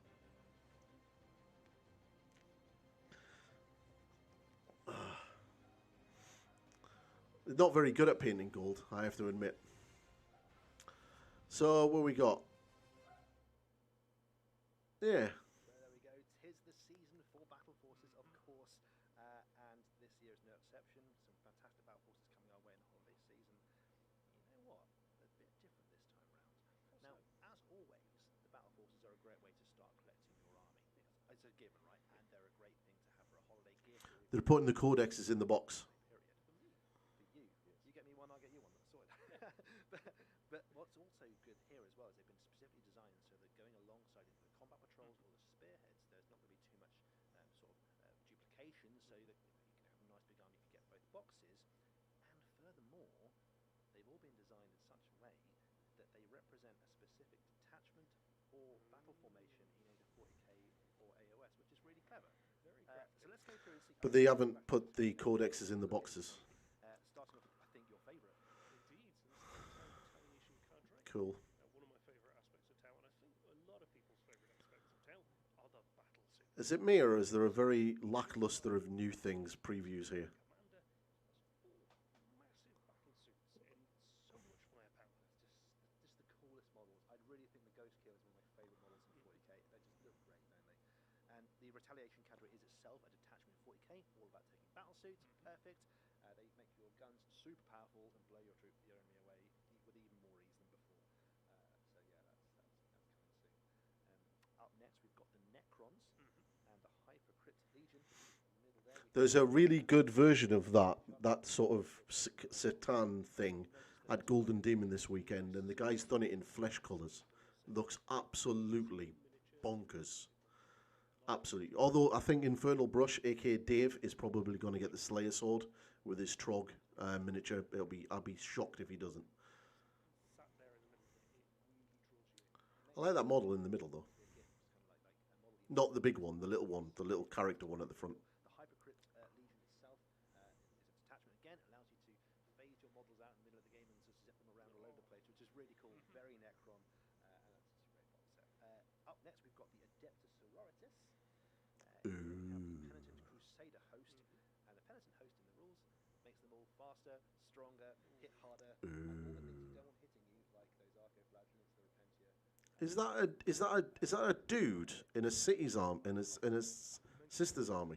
Not very good at painting gold, I have to admit. So, what we got? Yeah. So there we go. 'Tis the season for battle forces, of course, and this year is no exception. Some fantastic battle forces coming our way in the holiday season. You know what? A bit different this time round. Now, as always, the battle forces are a great way to start collecting your army. It's a given, right? And they're a great thing to have for a holiday gift. Or They're putting the codexes in the box. period. For me, for you, you get me one, I'll get you one. That's sorted. but what's also good here as well is they've been specifically designed so that going alongside the combat patrols or the spearheads, there's not going to be too much duplication, so that you can have a nice big army, you can get both boxes. And furthermore, they've all been designed in such a way that they represent a specific detachment or battle formation in either 40k or AOS, which is really clever. So let's go through and see. But they haven't put the codexes in the boxes. Starting off, I think your favourite. Indeed. So this is the Retaliation card trick. Cool. One of my favourite aspects of Tau, and I think a lot of people's favourite aspects of Tau are the battle sims. Is it me, or is there a very lackluster of new things previews here? Commander has 4 massive battle suits and so much firepower. Just the coolest models. I really think the Ghost Killer is one of my favourite models in 40k. They just look great, don't they? And the retaliation category is itself a detachment in 40k, all about taking battle suits. Perfect. They make your guns super powerful and blow your enemy away with even more ease than before. So yeah, that's coming soon. Up next, we've got the Necrons and the Hypercrypt Legion. In the middle there, There's a really good version of that sort of Satan thing at Golden Demon this weekend, and the guy's done it in flesh colours. Looks absolutely bonkers. Absolutely. Although I think Infernal Brush, aka Dave, is probably going to get the Slayer Sword with his Trog miniature. I'll be shocked if he doesn't. Sat there in the middle, it really draws you in. I like that model in the middle though. Not the big one, the little one, the little character one at the front. The Hypercrypt Legion itself is a detachment again. It allows you to phase your models out in the middle of the game and to zip them around all over the place, which is really cool. Very Necron, and that's just a great box set. Up next, we've got the Adeptus Sororitas. We have the Penitent Crusader host, and the Penitent host in the rules makes them all faster, stronger, hit harder, and all the things you don't want hitting you, like those Archoflagellants, the Repentia. Is that a dude in a city's arm in a sister's army?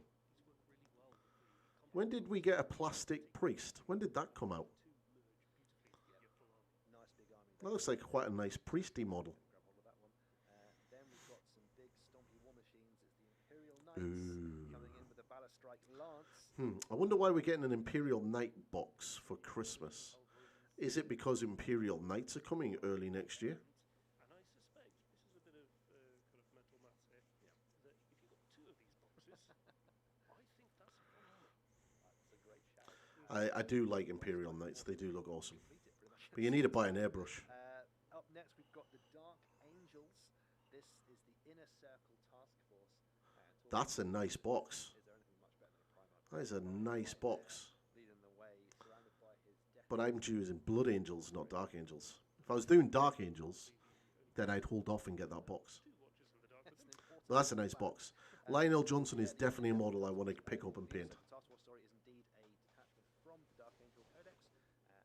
When did we get a plastic priest? When did that come out? Nice big army. That looks like quite a nice priesty model. Grab hold of that one. Then we've got some big stompy war machines. It's the Imperial Knights coming in with a Ballastrike Lance. I wonder why we're getting an Imperial Knight box for Christmas. Is it because Imperial Knights are coming early next year? And I suspect, this is a bit of kind of mental maths here, that if you got 2 of these boxes, I think that's a full army. That's a great shout. I do like Imperial Knights. They do look awesome. But you need to buy an airbrush. Up next, we've got the Dark Angels. This is the Inner Circle Task Force. That's a nice box. Is there anything much better than a Primarch? That is a nice box. Leading the way, surrounded by his death. But I'm choosing Blood Angels, not Dark Angels. If I was doing Dark Angels, then I'd hold off and get that box. 2 watches in the dark, but So that's a nice box. Lionel Johnson is definitely a model I want to pick up and paint. The Task Force story is indeed a detachment from the Dark Angel Codex.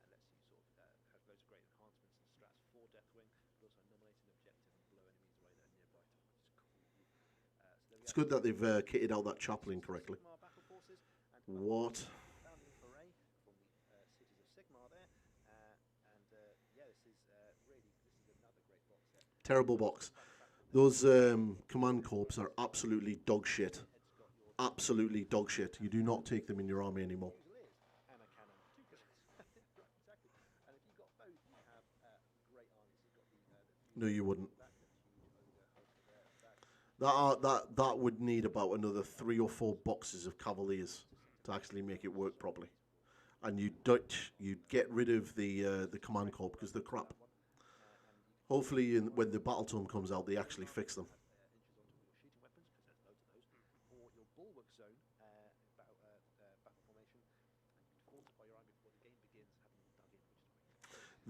Lets you sort of have loads of great enhancements and strats for Deathwing, but also nominate an objective and blow enemies away that are nearby, which is cool. It's good that they've kitted out that chaplain correctly. Sigmar battle forces and What? founding foray from the cities of Sigmar there, yeah, this is another great box set. Terrible box. Those command corps are absolutely dog shit. Absolutely dog shit. You do not take them in your army anymore. And a cannon. 2 cannons. Exactly. And if you've got both, you have great armies. You've got the No, you wouldn't. back, the huge ogre host there. That would need about another 3 or 4 boxes of Cavaliers to actually make it work properly. And you'd get rid of the command corps because they're crap. Hopefully, when the Battle Tome comes out, they actually fix them. Inches onto your shooting weapons, because there's loads of those. Or your bulwark zone battle formation, and you fortify your army before the game begins, having them dug in, which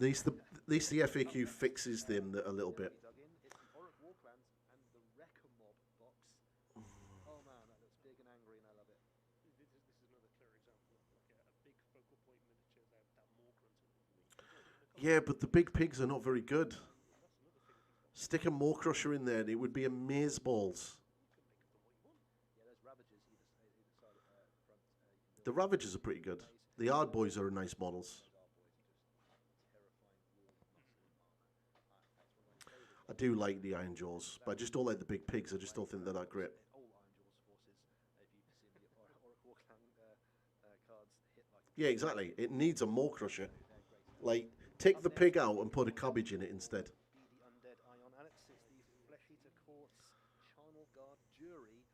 is At least the FAQ fixes them a little bit. dug in. It's the Auric Warclans and the Wrecker Mob box. Oh man, that looks big and angry, and I love it. this is another clear example of like a big focal point miniature that Morgrant and Yeah, but the big pigs are not very good. Stick a Maw Crusher in there, and it would be amazeballs. Yeah, there's Ravagers either side of front. The Ravagers are pretty good. The Yard Boys are nice models. I do like the Iron Jaws, but I just don't like the big pigs. I just don't think they're that great. All Iron Jaws forces, if you've seen the Auric Warclan cards hit like Yeah, exactly. It needs a Maw Crusher. Like, take the pig out and put a cabbage in it instead. be the Undead Ion Alex. It's the Flesh Eater Courts Charnel Guard Jury.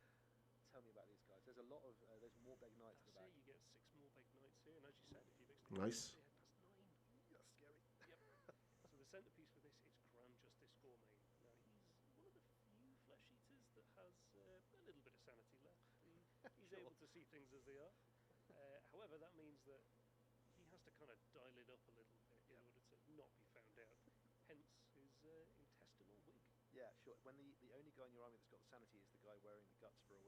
Tell me about these guys. There's a lot of there's more big knights in the back. you get 6 more big knights here, and as you said, if you mix them Nice. together, that's 9. That's scary. So the centerpiece for this is Grand Justice Gourmet. Now he's one of the few flesh eaters that has a little bit of sanity left. He's able to see things as they are. However, that means that he has to kind of dial it up a little bit in order to not be found out. Hence his intestinal wig. Yeah, sure. When the only guy in your army that's got sanity is the guy wearing the guts for a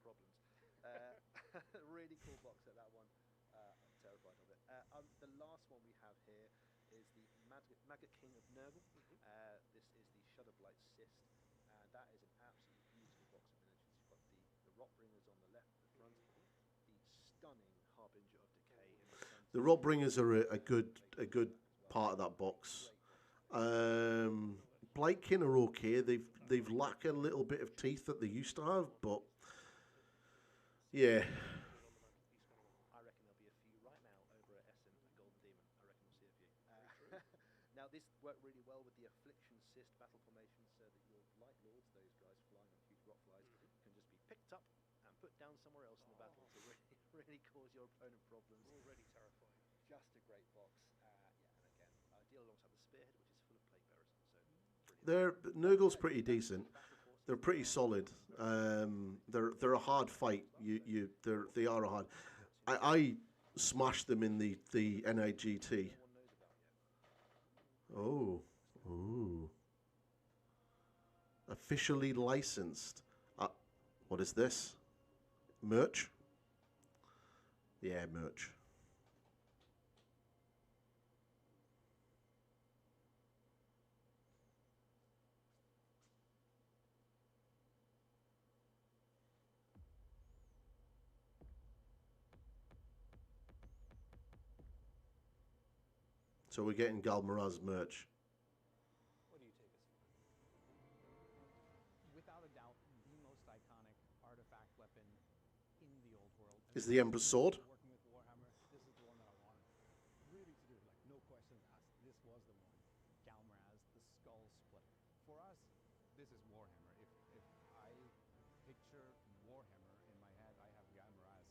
got problems. Really cool box set, that one. I'm terrified of it. The last one we have here is the Maggot King of Nurgle. This is the Shudderblight Cyst, and that is an absolutely beautiful box of miniatures. You've got the Rotbringers on the left at the front, the stunning Harbinger of Decay in the centre. The Rotbringers are a good part of that box. Blightkin are okay. They've lacked a little bit of teeth that they used to have, but yeah. I reckon there'll be a few right now over at Essen at Golden Demon. I reckon we'll see a few. Now this worked really well with the Affliction Cyst battle formation, so that your Light Lords, those guys flying on huge rock flies, can just be picked up and put down somewhere else in the battle to really cause your opponent problems. Already terrifying. Just a great box. And again, ideal alongside the Spearhead, which is full of plague bearers. So Nurgle's pretty decent. They're pretty solid. They're a hard fight. They are a hard. I smashed them in the NIGT. Oh. Officially licensed. What is this? Merch? Yeah, merch. So we're getting Galmaraz merch. What do you take us for? Without a doubt, the most iconic artifact weapon in the old world. Is the Emperor's Sword? Working with Warhammer, this is the one that I wanted really to do. Like, no questions asked. This was the one. Galmaraz, the Skull Splitter. For us, this is Warhammer. If I picture Warhammer in my head, I have Galmaraz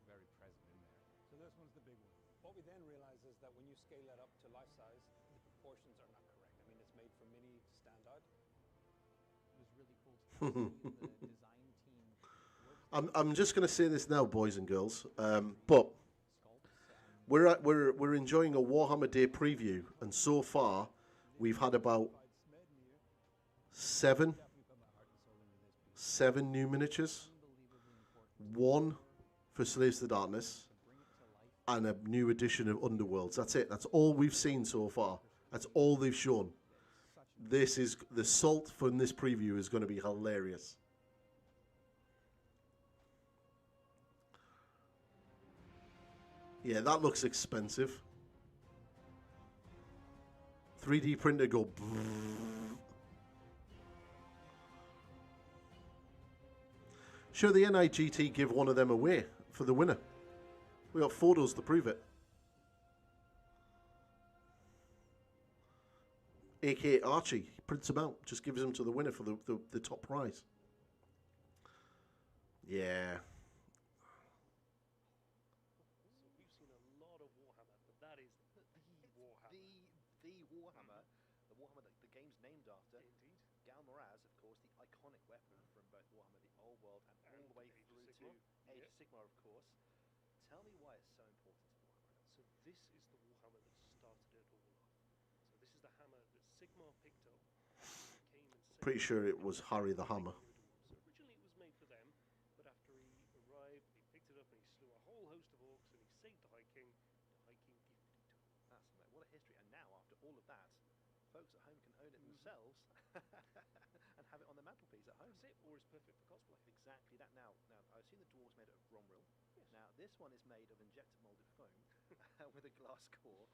very present in there. So this one's the big one. What we then realize is that when you scale that up to life size, the proportions are not correct. I mean, it's made for mini to stand out. It was really cool to see the design team work. I'm just going to say this now, boys and girls. But we're enjoying a Warhammer Day preview, and so far we've had about seven new miniatures, one for Slaves to Darkness, and a new edition of Underworlds. That's it. That's all we've seen so far. That's all they've shown. This is the salt from this preview is going to be hilarious. Yeah, that looks expensive. 3D printer go. Sure, the NIGT give one of them away for the winner. We got photos to prove it. AK Archie prints them out, just gives them to the winner for the top prize. Yeah. So we've seen a lot of Warhammer, but that is the Warhammer. The Warhammer, the Warhammer that the game's named after. Indeed. Galmaraz, of course, the iconic weapon from both Warhammer the Old World and all the way Age of through Sigmar. to Age of Sigmar, of course. Tell me why it's so important to Warhammer. So this is the Warhammer that started it all off. So this is the hammer that Sigmar picked up. Came and saved Pretty sure it was Harry the Hammer. So originally it was made for them, but after he arrived, he picked it up and he slew a whole host of orcs and he saved the High King. The High King gifted it to him. That's what a history. And now, after all of that, folks at home can own it themselves and have it on the mantelpiece at home. That's it, or it's perfect for cosplay. Exactly that. Now I've seen the dwarves made out of Gromril. Yes. Now this one is made of injector molded foam with a glass core,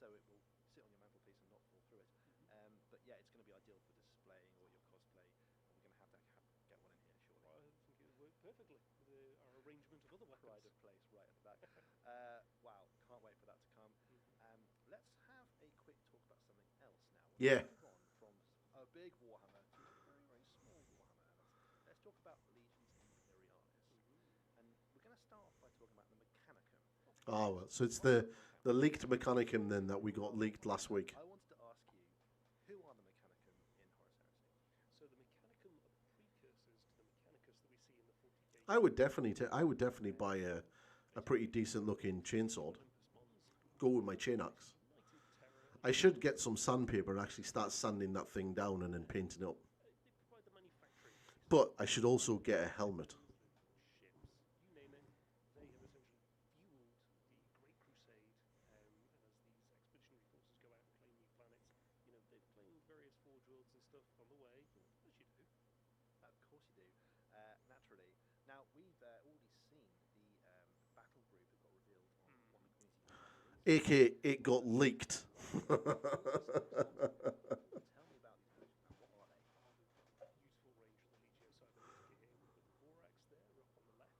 so it will sit on your mantelpiece and not fall through it. But yeah, it's going to be ideal for displaying all your cosplay. And we're going to have to get one in here shortly. I think it would work perfectly with our arrangement of other weapons. Pride of place right at the back. Wow, can't wait for that to come. Let's have a quick talk about something else now. Yeah. We've gone from a big Warhammer to a very, very small Warhammer. Let's talk about Legions Imperialis. And we're going to start off by talking about the Mechanicum. Oh, well, so it's the leaked Mechanicum then that we got leaked last week. I wanted to ask you, who are the Mechanicum in Horus Heresy? So the Mechanicum are the precursors to the Mechanicus that we see in the 40k. I would definitely buy a pretty decent looking chainsword. Go with my chain axe. I should get some sandpaper and actually start sanding that thing down and then painting it up. They provide the manufacturing. But I should also get a helmet. stuff on the way, as you do. Of course you do, naturally. Now, we've already seen the battle group that got revealed on one of the community. AK, it got leaked. Tell me about these versions. Now, what are they? Beautiful range of the Legio Cybernetica here. We've got the Borax there up on the left. They're the sort of like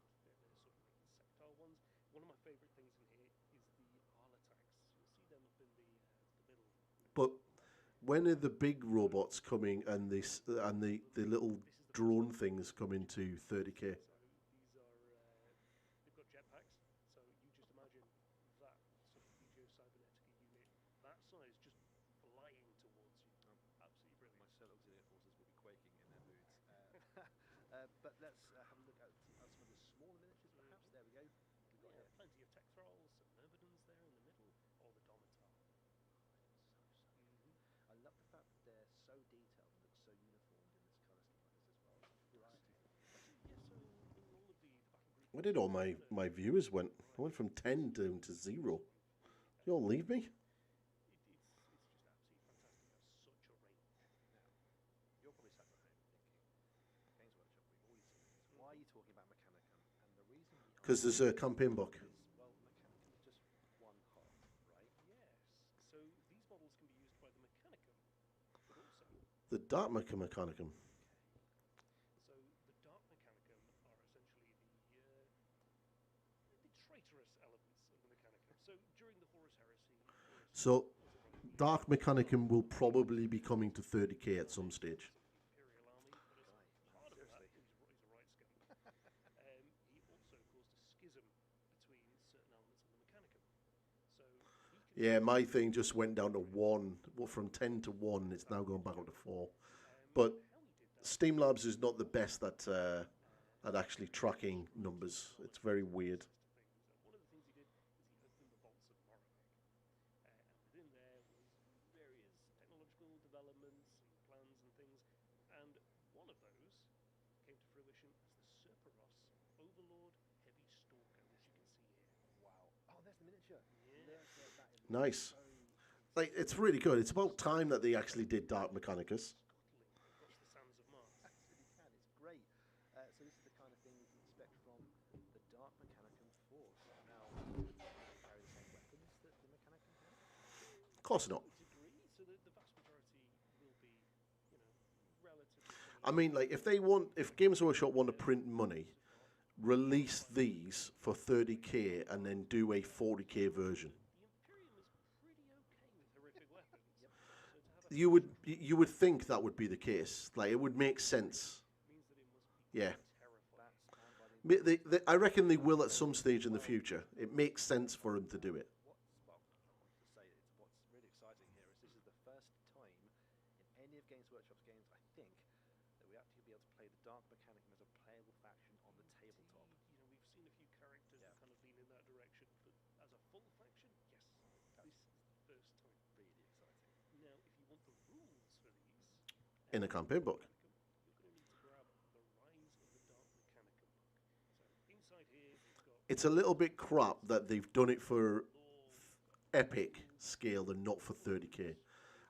insectile ones. One of my favourite things in here is the Arlatax. You'll see them up in the middle. But when are the big robots coming and this and the little drone things come into 30k? So these are, they've got jetpacks. So you just imagine that sort of Legio Cybernetica unit, that size, just flying towards you. Absolutely brilliant. My Solar Auxiliary forces will be quaking in their boots. But let's have a look at some of the smaller miniatures, perhaps. There we go. We've got here. Plenty of tech thralls, some Myrmidons there in the middle, or the Domitar. I love the fact that they're so detailed and look so uniformed in this colour scheme like this as well. Variety. Yeah, so all of the battle group. Where did all my viewers went? I went from 10 down to 0. You all leave me? It's just absolutely fantastic to have such a range. Now, you're probably sat at home thinking, Games Workshop, we've already seen this. Why are you talking about Mechanicum? And the reason we are Because there's a campaign book. is, well, Mechanicum is just one half, right? Yes, so these models can be used by the Mechanicum, but also, The Dark Mechanicum. so the Dark Mechanicum are essentially the traitorous elements of the Mechanicum. So during the Horus Heresy, So Dark Mechanicum will probably be coming to 30k at some stage. Imperial Army, but as part of that, he's a right skunk. He also caused a schism between certain elements of the Mechanicum. So he can Yeah, my thing just went down to 1. Well, from 10 to 1, it's now going back up to 4. But how he did that. Steam Labs is not the best at actually tracking numbers. It's very weird. Things. And one of the things he did is he opened the vaults of Moravec. And within there was various technological developments and plans and things. And one of those came to fruition as the Serperos Overlord Heavy Stalker, which you can see here. Wow. Oh, there's the miniature. Yeah. Look at that. It Nice. looks so Like, it's really good. It's about time that they actually did Dark Mechanicus. Scuttling across the sands of Mars. absolutely can. It's great. So this is the kind of thing you can expect from the Dark Mechanicum Force. Now, carry the same weapons that the Mechanicum has? Of course not. Degree, so the vast majority will be, relatively. I mean, like, if Games Workshop want to print money, release these for 30k and then do a 40k version. The Imperium is pretty okay with horrific weapons. So to have a You would think that would be the case. Like, it would make sense. means that it must be Yeah. terrifying. That's manned by the I reckon they will at some stage in the future. It makes sense for them to do it. Well, I wanted to say what's really exciting here is this is the first time in any of Games Workshop's games, I think, that we actually be able to play the Dark Mechanicum as a playable faction on the tabletop. Indeed, we've seen a few characters that kind of lean in that direction, but as a full faction, yes, this is the first time. Really exciting. Now, if you want the rules for these, In a campaign book. you're going to need to grab the Rise of the Dark Mechanicum book. So inside here, we've got It's a little bit crap that they've done it for epic scale and not for 30k.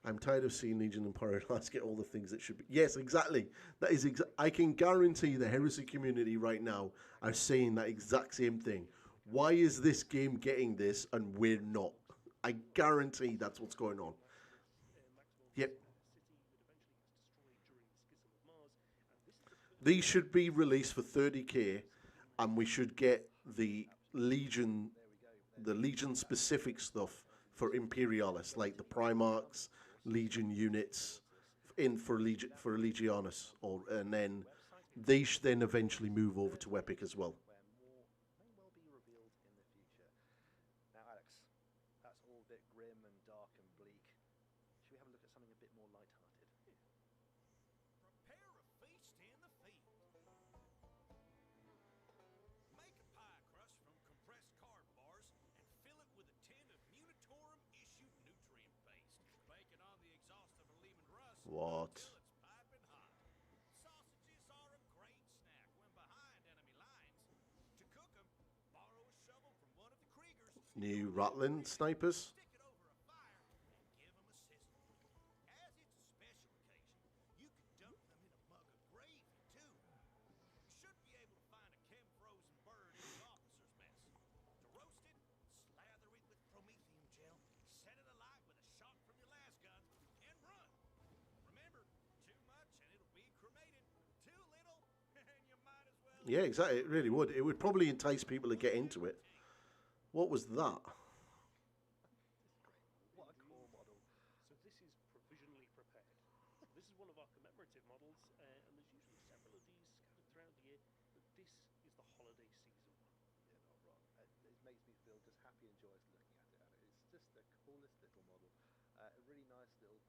I'm tired of seeing Legion and Paradise get all the things that should be. Yes, exactly. That is I can guarantee the heresy community right now are saying that exact same thing. Why is this game getting this and we're not? I guarantee that's what's going on. Yep. city that eventually gets destroyed during the schism of Mars, and this is the first These should be released for 30k and we should get the Legion specific stuff for Imperialis, like the Primarchs, Legion units in for Legionis, and then they should then eventually move over to Epic as well. Where more may well be revealed in the future. Now, Alex, that's all a bit grim and dark and bleak. Should we have a look at something a bit more light-hearted? Prepare a feast in the field. Make a pie crust from compressed carb bars and fill it with a tin of Munitorum-issued nutrient paste. Bake it on the exhaust of a Lehman Russ What? until it's piping hot. Sausages are a great snack when behind enemy lines. To cook them, borrow a shovel from one of the Kriegers. New Rattling snipers. Stick it over a fire and give them a sizzle. As it's a special occasion, Yeah, exactly. It really would. It would probably entice people to get into it. What was that? What a cool model. So this is provisionally prepared. So this is one of our commemorative models, and there's usually several of these scattered throughout the year, but this is the holiday season one. You're not wrong. It makes me feel just happy and joyous looking at it. And it's just the coolest little model. A really nice little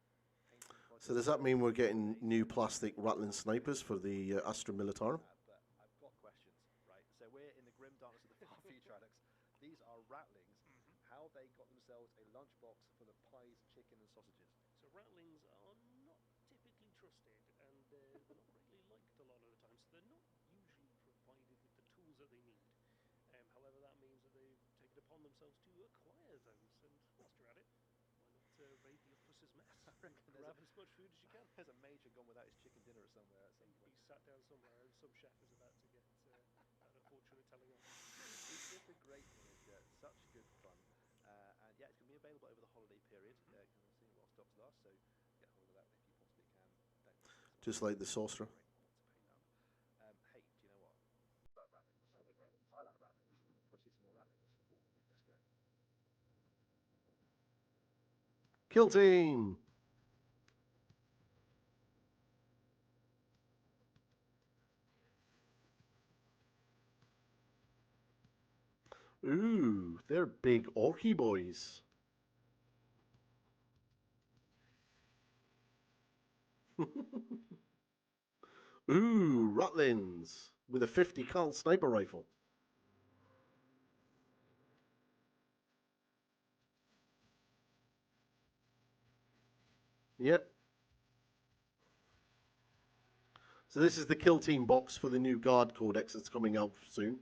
painting project. So does that mean we're getting new plastic Rattling snipers for the Astra Militarum? But I've got questions, right? So we're in the grim darkness of the far future, Alex. These are ratlings. How they got themselves a lunchbox full of pies, chicken, and sausages? So rattlings are not typically trusted, and they're not greatly liked a lot of the time, so they're not usually provided with the tools that they need. However, that means that they've taken upon themselves to acquire those, and whilst you're at it, why not raid the octopus's mess? I reckon Grab as much food as you can. there's a major gone without his chicken dinner somewhere at some point. He's sat down somewhere, and some chef is about to get that unfortunate telling off. It's just a great miniature, such good fun. And yeah, it's going to be available over the holiday period. Can see while stocks last, so get hold of that if you possibly can. Don't miss this. Just like the sorcerer. Great model to paint up. Hey, do you know what? Kill team! Ooh, they're big orky boys. Ooh, Ratlins with a 50 cal sniper rifle. Yep. So this is the kill team box for the new guard codex that's coming out soon.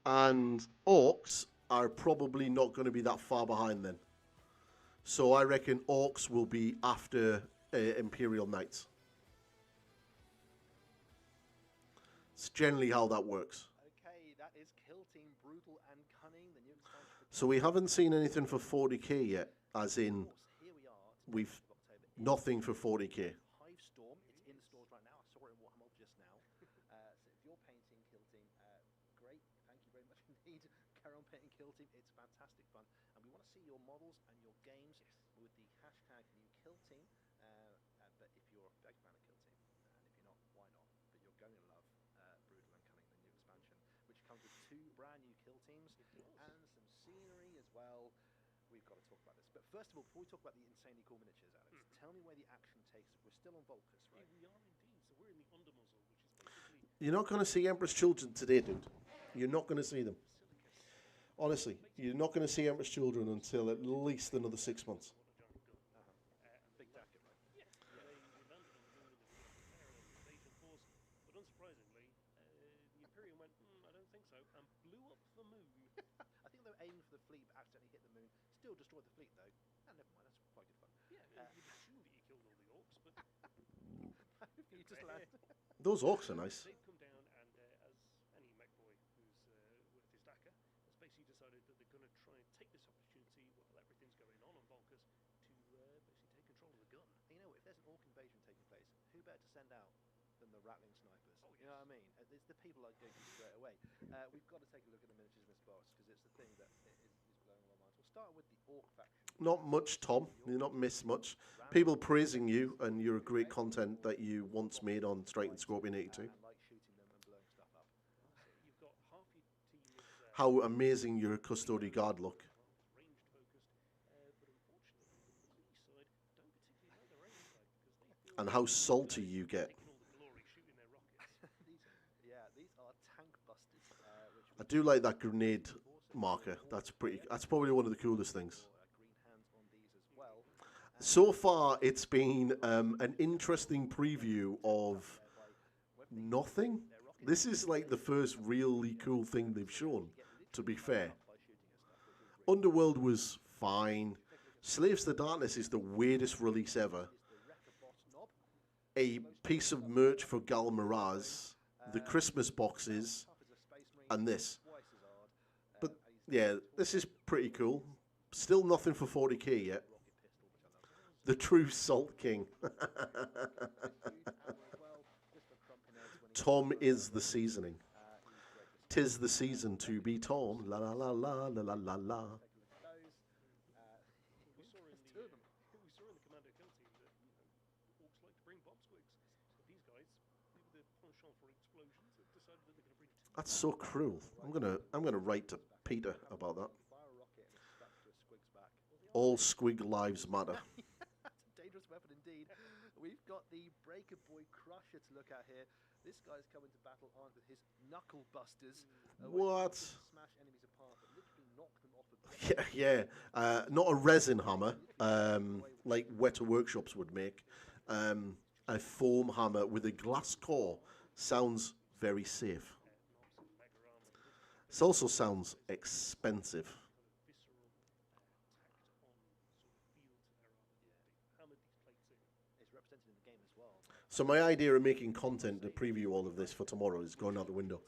And orcs are probably not going to be that far behind then. So I reckon orcs will be after Imperial Knights. It's generally how that works. Okay, that is Kill Team Brutal and Cunning, the new expansion. So we haven't seen anything for 40k yet, as in Of course, here we are. we've October. nothing for 40k. Hive Storm. It's in the stores right now. I saw it in Warhammer just now. So if you're painting Kill Team, great. Thank you very much indeed. Carry on painting Kill Team. It's fantastic fun, and we want to see your models and your games with the hashtag new Kill Team. But if you're a big fan of Kill Team, and if you're not, why not? But you're going to love Brutal and Cunning, the new expansion, which comes with 2 brand new Kill Teams and some scenery as well. We've got to talk about this. But first of all, before we talk about the insanely cool miniatures, Alex, tell me where the action takes. We're still on Volcus, right? We are indeed. So we're in the undermuzzle, which is basically You're not going to see Emperor's Children today, dude. You're not going to see them. Basilicus. Honestly, you're not going to see Emperor's Children until at least another 6 months. What a giant gun. Big jacket, right? Yeah, they landed on the moon in the middle of a fair invasion force, but unsurprisingly, the Imperium went, I don't think so, and blew up the moon. I think they were aiming for the fleet, but accidentally hit the moon. Still destroyed the fleet, though. And never mind, that's quite good fun. Yeah, you'd assume that you killed all the orcs, but You just land. Those orcs are nice. they've come down and, as any mech boy who's worth his dacker, has basically decided that they're going to try and take this opportunity while everything's going on Volcus to basically take control of the gun. You know, if there's an orc invasion taking place, who better to send out than the rattling snipers? Oh, You know what I mean? It's the people that go to straight away. We've got to take a look at the miniatures in this box because it's the thing that is blowing all our minds. We'll start with the orc faction. Not much, Tom. You've not missed much. People praising you and your great content that you once made on Strike and Scorpion 82. And like shooting them and blowing stuff up. You've got half your team is How amazing your Custody Guard look. ranged focused, but unfortunately the police side don't particularly like the range side because they feel And how salty you get. taking all the glory shooting their rockets. These are tank busters. Which I do like that grenade marker. That's probably one of the coolest things. green hands on these as well. So far, it's been an interesting preview of nothing. This is like the first really cool thing they've shown, to be fair. Underworld was fine. Slaves to Darkness is the weirdest release ever. A piece of merch for Gal Miraz, the Christmas boxes, and this. But yeah, this is pretty cool. Still nothing for 40k yet. The true Salt King. Tom is the seasoning. 'Tis the season to be torn. La la la la la la la la. Take a look at those. We saw in There's two of the them. we saw in the Commando kill team that orcs like to bring bomb squigs, but these guys, maybe the penchant for explosions, have decided that they're going to bring two. That's so cruel. I'm gonna write to Peter about that. Fire a rocket and it's stuck to a squig's back. All squig lives matter. That's a dangerous weapon indeed. We've got the Breaker Boy Crusher to look at here. This guy's coming to battle armed with his knuckle busters. What? Smash enemies apart, but literally knock them off a Yeah. Not a resin hammer, like Weta Workshops would make. A foam hammer with a glass core sounds very safe. It also sounds expensive. It's represented in the game as well. So my idea of making content to preview all of this for tomorrow is going out the window.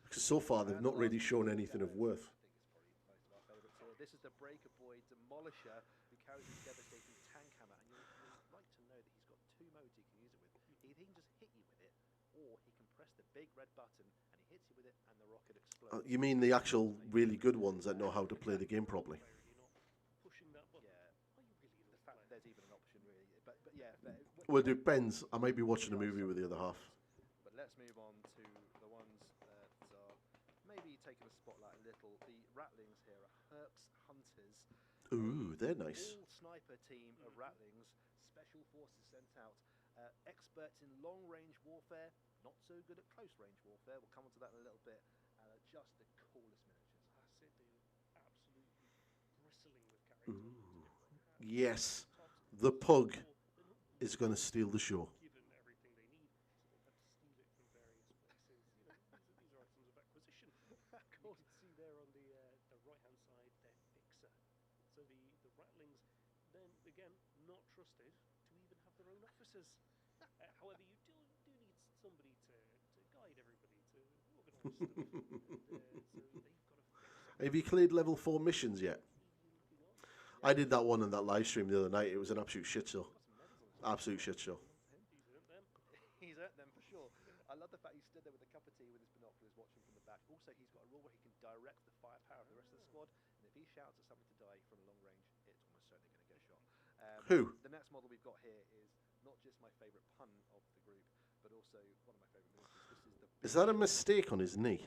Because so far they've not really shown anything of worth. I think it's probably most of our favourites here. This is the Breaker Boy Demolisher who carries his devastating tank hammer, and you'll like to know that he's got two modes he can use it with. He can just hit you with it, or he can press the big red button and he hits you with it, and the rocket explodes. You mean the actual really good ones that know how to play the game properly? Pushing that button. Yeah, Are you really the fact that there's even an option really, but yeah. Well, it depends. I might be watching a movie with the other half. But let's move on to the ones that are maybe taking a spotlight a little. The Ratlings here are Herps Hunters. Ooh, they're nice. All sniper team of Ratlings, special forces sent out, experts in long-range warfare, not so good at close-range warfare. We'll come on to that in a little bit. Just the coolest miniatures. That's it. They're absolutely bristling with characters. Yes, the pug is going to steal the show. Given everything they need, so they've had to steal it from various places. You know, these are items of acquisition. Of course. You can see there on the right-hand side, their fixer. So the Ratlings, then again, not trusted to even have their own officers. However, you do need somebody to guide everybody, to organise stuff. And, so they've got a fixer. Have you cleared level 4 missions yet? I did that one on that live stream the other night. It was an absolute shit show. Absolute shit show. He's earned them. He's earned them for sure. I love the fact he stood there with a cup of tea with his binoculars watching from the back. Also, he's got a rule where he can direct the firepower of the rest of the squad. And if he shouts at somebody to die from a long range, it's almost certainly going to get shot. Who? The next model we've got here is not just my favourite pun of the group, but also one of my favourite miniatures. This is the. Is that a mistake on his knee?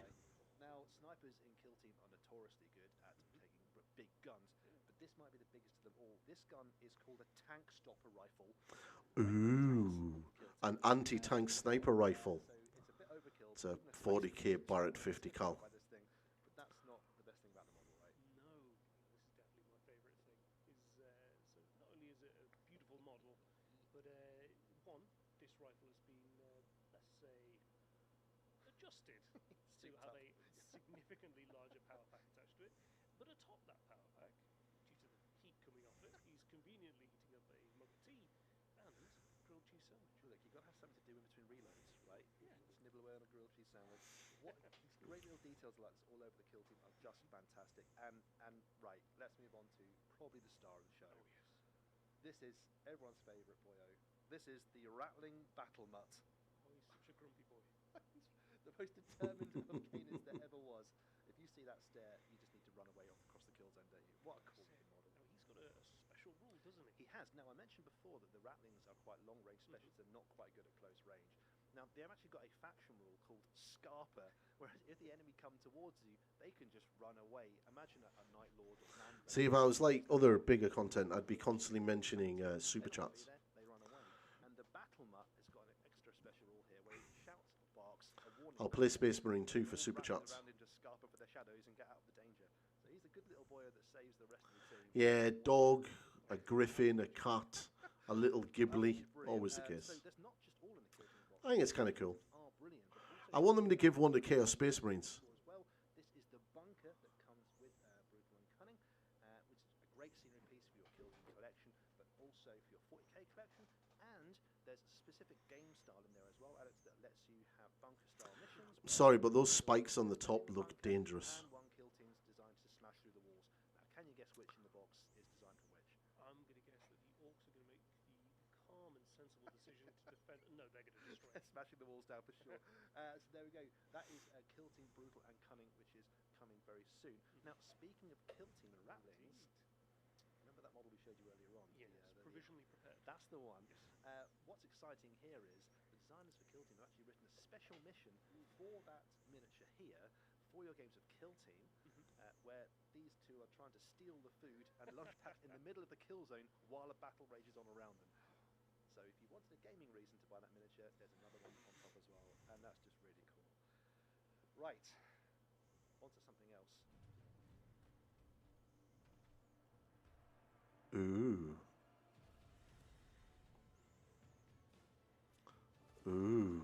Now, snipers in Kill Team are notoriously good at taking big guns, but this might be the biggest of them all. This gun is called a tank stopper rifle. Ooh, an anti-tank sniper rifle. So it's a bit overkill. It's a 40k Barrett 50 cal. By this thing, but that's not the best thing about the model, right? No, this is definitely my favourite thing. So not only is it a beautiful model, but one, this rifle has been, let's say, adjusted to have a significantly larger power pack attached to it. But atop that power pack, due to the heat coming off it, he's conveniently heating up a mug of tea and grilled cheese sandwich. Look, you've got to have something to do in between reloads, right? Yeah. Just nibble away on a grilled cheese sandwich. What these great little details like this all over the Kill Team are just fantastic. And right, let's move on to probably the star of the show. Oh, yes. This is everyone's favourite boyo. This is the Rattling Battle Mutt. Oh, he's such a grumpy boy. The most determined of Canines there ever was. If you see that stare, you just need to run away across the kill zone, don't you? What a cool looking model. Now, he's got a special rule, doesn't he? He has. Now, I mentioned before that the Ratlings are quite long-range specialists and not quite good at close range. Now, they've actually got a faction rule called Scarper, whereas if the enemy come towards you, they can just run away. Imagine a Night Lord or Man. See, if I was like other bigger content, I'd be constantly mentioning super chats. They run away. And the Battle Mutt has got an extra special rule here where he shouts, barks, a warning. I'll play Space Marine 2 for super chats. Around him just scarper for their shadows and get out of the danger. So he's a good little boy that saves the rest of the team. Yeah, dog, a griffin, a cat, a little ghibli. Always the case. So there's not just all in the Kill Team box. I think it's kind of cool. Are brilliant. But also I want them to give one to Chaos Space Marines. as well. This is the bunker that comes with Brutal and Cunning, which is a great scenery piece for your Kill Team collection, but also for your 40k collection. And there's a specific game style in there as well, Alex, that lets you have bunker style missions. Sorry, but those spikes on the top look dangerous. And one Kill Team's designed to smash through the walls. Now, can you guess which in the box is designed for which? I'm going to guess that the orcs are going to make the calm and sensible decision to defend. No, they're going to destroy it. Smashing the walls down for sure. So there we go. That is Kill Team Brutal and Cunning, which is coming very soon. Now, speaking of Kill Team and Rattlings, remember that model we showed you earlier on? Yes, provisionally prepared. That's the one. Yes. What's exciting here is the designers for Kill Team have actually written a special mission for that miniature here for your games of Kill Team, where these two are trying to steal the food and lunch pack in the middle of the kill zone while a battle rages on around them. So if you wanted a gaming reason to buy that miniature, there's another one on top as well, and that's just really cool. Right, on to something else. Ooh. Ooh.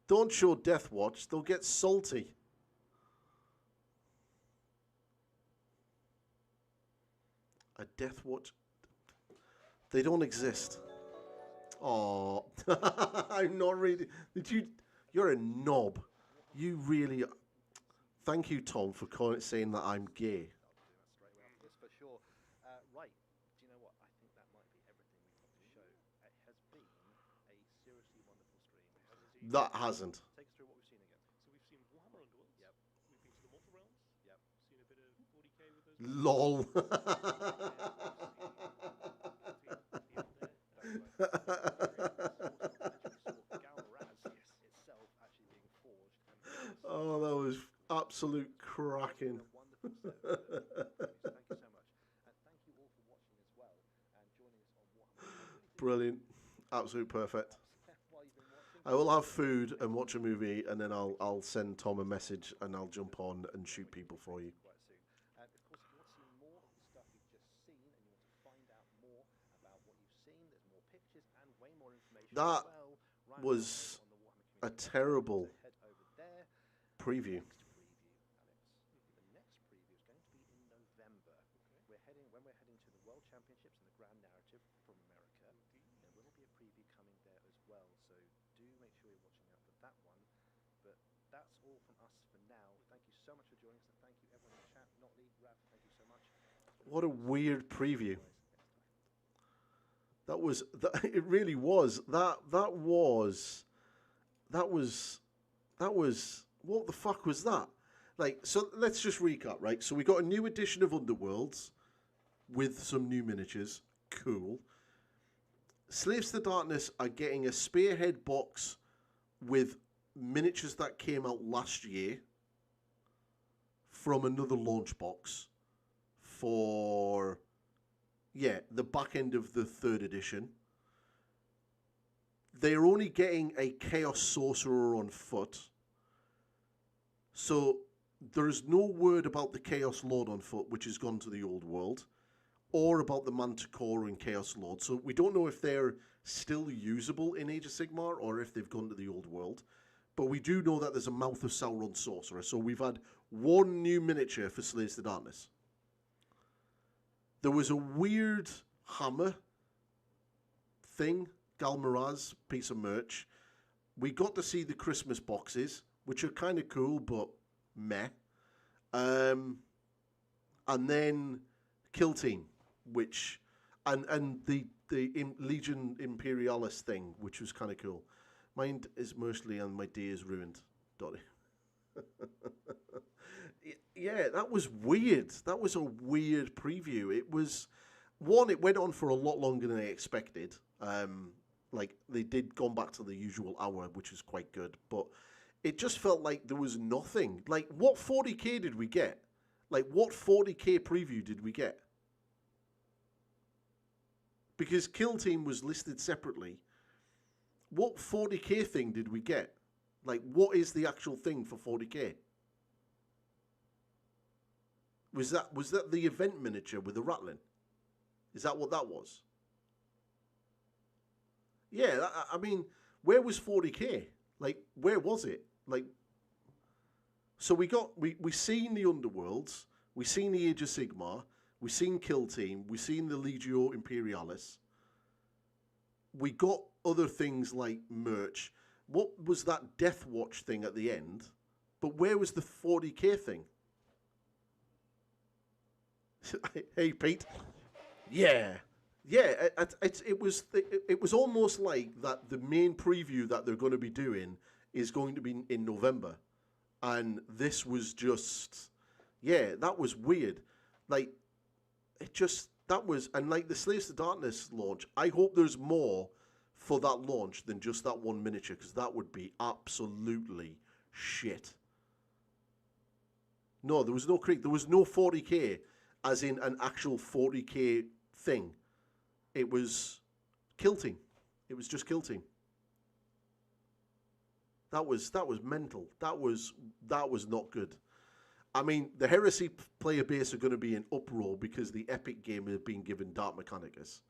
Don't show Death Watch, they'll get salty. A Death Watch. They don't exist. Oh, I'm not reading. You're a knob. You really. Thank you, Tom, for saying that I'm gay. I'll do that straight away after this for sure. Right, do you know what? I think that might be everything we've got to show. It has been a seriously wonderful stream. That hasn't. Take us through what we've seen again. So we've seen Warhammer Underworlds. Yep. We've been to the Mortal Realms. Yep. Seen a bit of 40k with those. LOL. Oh, that was absolute cracking. Thank you so much. And thank you all for watching as well and joining us on Warhammer. Brilliant. Absolute perfect. While you've been watching, I will have food and watch a movie, and then I'll send Tom a message, and I'll jump on and shoot people for you. quite soon. And of course, if you want to see more of the stuff you've just seen and you want to find out more about what you've seen, there's more pictures and way more information That as well. Right was on the Warhammer a community. terrible So head over there. preview. Next preview, Alex. The next preview is going to be in November. When we're heading to the World Championships and the Grand Narrative from America. There will be a preview coming there as well, so do make sure you're watching out for that one. But that's all from us for now. Thank you so much for joining us, and thank you everyone in the chat. Notley, Rav, thank you so much. What a weird preview. That was. It really was. That was. What the fuck was that? Like, so let's just recap, right? So we got a new edition of Underworlds with some new miniatures. Cool. Slaves to Darkness are getting a Spearhead box with miniatures that came out last year from another launch box for, the back end of the 3rd edition. They're only getting a Chaos Sorcerer on foot. So there's no word about the Chaos Lord on foot, which has gone to the old world, or about the Manticore and Chaos Lord. So we don't know if they're still usable in Age of Sigmar or if they've gone to the old world. But we do know that there's a Mouth of Sauron Sorcerer. So we've had one new miniature for Slaves to Darkness. There was a weird hammer thing, Galmaraz piece of merch. We got to see the Christmas boxes, which are kind of cool, but meh. And then Kill Team, which, and the Legion Imperialis thing, which was kind of cool. Mine is mostly and my day is ruined, Dottie. Yeah, that was weird. That was a weird preview. It was, it went on for a lot longer than I expected. Like, they did go back to the usual hour, which was quite good. But it just felt like there was nothing. Like, what 40k did we get? Like, what 40k preview did we get? Because Kill Team was listed separately. What 40k thing did we get? Like, what is the actual thing for 40k? Was that the event miniature with the rattling? Is that what that was? Yeah, I mean, where was 40k? Like, where was it? Like, so we seen the Underworlds, we seen the Age of Sigmar, we seen Kill Team, we seen the Legio Imperialis. We got other things like merch. What was that Death Watch thing at the end? But where was the 40k thing? Hey, Pete. Yeah. Yeah, it was almost like that the main preview that they're going to be doing is going to be in November. And this was just, yeah, that was weird. Like, that was, and like the Slaves to Darkness launch, I hope there's more for that launch than just that one miniature, because that would be absolutely shit. No, there was no Creek. There was no 40k, as in an actual 40k thing. It was Kill Team. It was just Kill Team. That was mental. That was not good. I mean, the Heresy player base are going to be in uproar because the Epic game has been given Dark Mechanicus.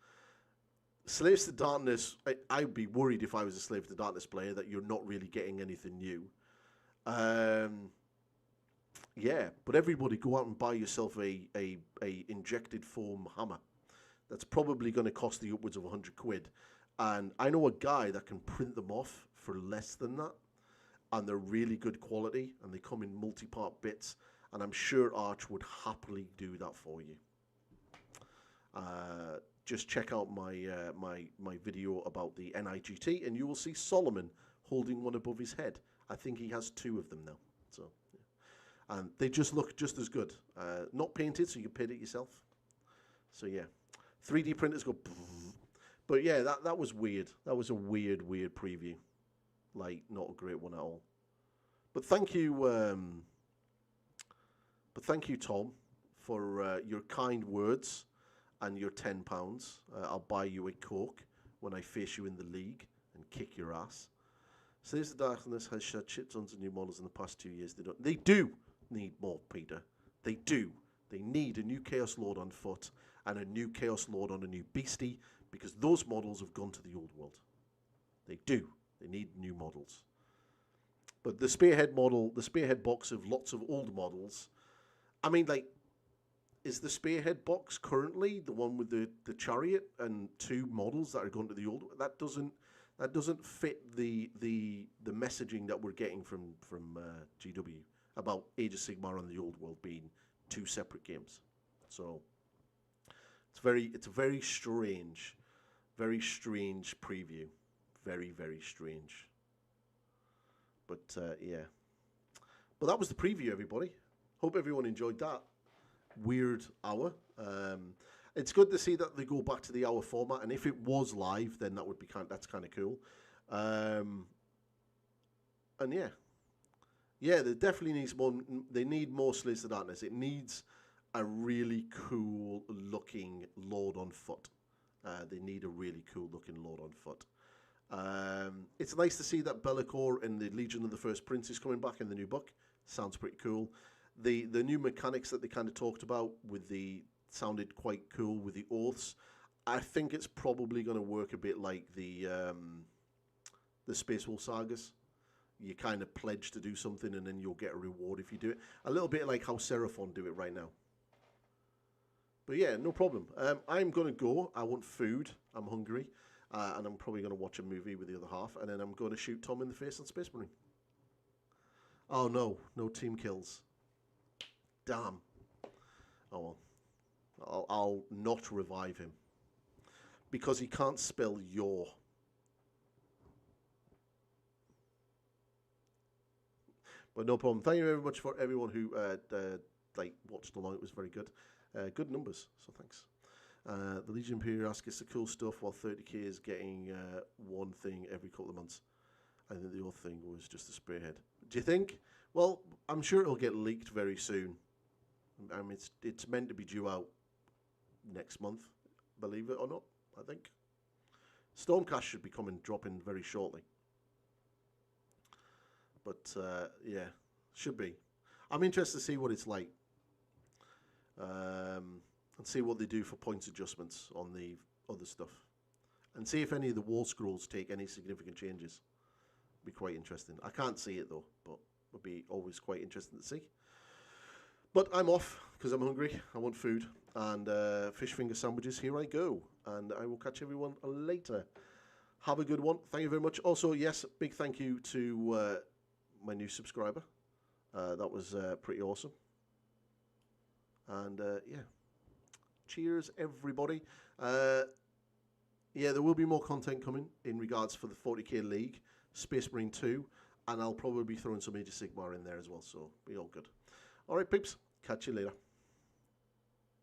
Slaves to Darkness, I'd be worried if I was a Slave to Darkness player that you're not really getting anything new. Yeah, but everybody go out and buy yourself a injected foam hammer. That's probably going to cost you upwards of 100 quid. And I know a guy that can print them off for less than that. And they're really good quality. And they come in multi-part bits. And I'm sure Arch would happily do that for you. Just check out my video about the NIGT. And you will see Solomon holding one above his head. I think he has 2 of them now. So, yeah. And they just look just as good. Not painted, so you can paint it yourself. So, yeah. 3D printers go, but yeah, that was weird. That was a weird preview. Like, not a great one at all. But thank you, Tom, for your kind words and your £10. I'll buy you a Coke when I face you in the league and kick your ass. Slaves of Darkness has shed shit tons of new models in the past 2 years. They do need more, Peter. They do. They need a new Chaos Lord on foot and a new Chaos Lord on a new Beastie, because those models have gone to the old world. They do. They need new models. But the Spearhead model, the Spearhead box of lots of old models, I mean, like, is the Spearhead box currently the one with the chariot and 2 models that are going to the old? That doesn't fit the messaging that we're getting from GW about Age of Sigmar and the old world being 2 separate games. So it's a very strange preview. Very strange. But yeah. But that was the preview, everybody. Hope everyone enjoyed that weird hour. It's good to see that they go back to the hour format, and if it was live, then that's kind of cool. And yeah, there definitely needs more. They need more Slaves to Darkness. It needs a really cool looking Lord on foot. They need a really cool looking Lord on foot. It's nice to see that Bellicor and the Legion of the First Prince is coming back in the new book. Sounds pretty cool. The new mechanics that they kind of talked about sounded quite cool with the oaths. I think it's probably going to work a bit like the Space Wolf sagas. You kind of pledge to do something and then you'll get a reward if you do it. A little bit like how Seraphon do it right now. But yeah, no problem. I'm going to go. I want food. I'm hungry. And I'm probably going to watch a movie with the other half. And then I'm going to shoot Tom in the face on Space Marine. Oh, no. No team kills. Damn. Oh, well. I'll not revive him. Because he can't spell your. But no problem. Thank you very much for everyone who watched along. It was very good. Good numbers, so thanks. The Legion Imperial asks us the cool stuff, while 30k is getting one thing every couple of months. I think the other thing was just a Spearhead. Do you think? Well, I'm sure it'll get leaked very soon. I mean, it's meant to be due out next month, believe it or not, I think. Stormcast should be dropping very shortly. But, yeah, should be. I'm interested to see what it's like. And see what they do for points adjustments on the other stuff. And see if any of the wall scrolls take any significant changes. Be quite interesting. I can't see it though, but would be always quite interesting to see. But I'm off because I'm hungry. I want food. And fish finger sandwiches, here I go. And I will catch everyone later. Have a good one. Thank you very much. Also, yes, big thank you to my new subscriber. That was pretty awesome. And yeah, Cheers, everybody. Yeah, there will be more content coming in regards for the 40k League, Space Marine 2, and I'll probably be throwing some Age of Sigmar in there as well, so be all good. All right, peeps, catch you later.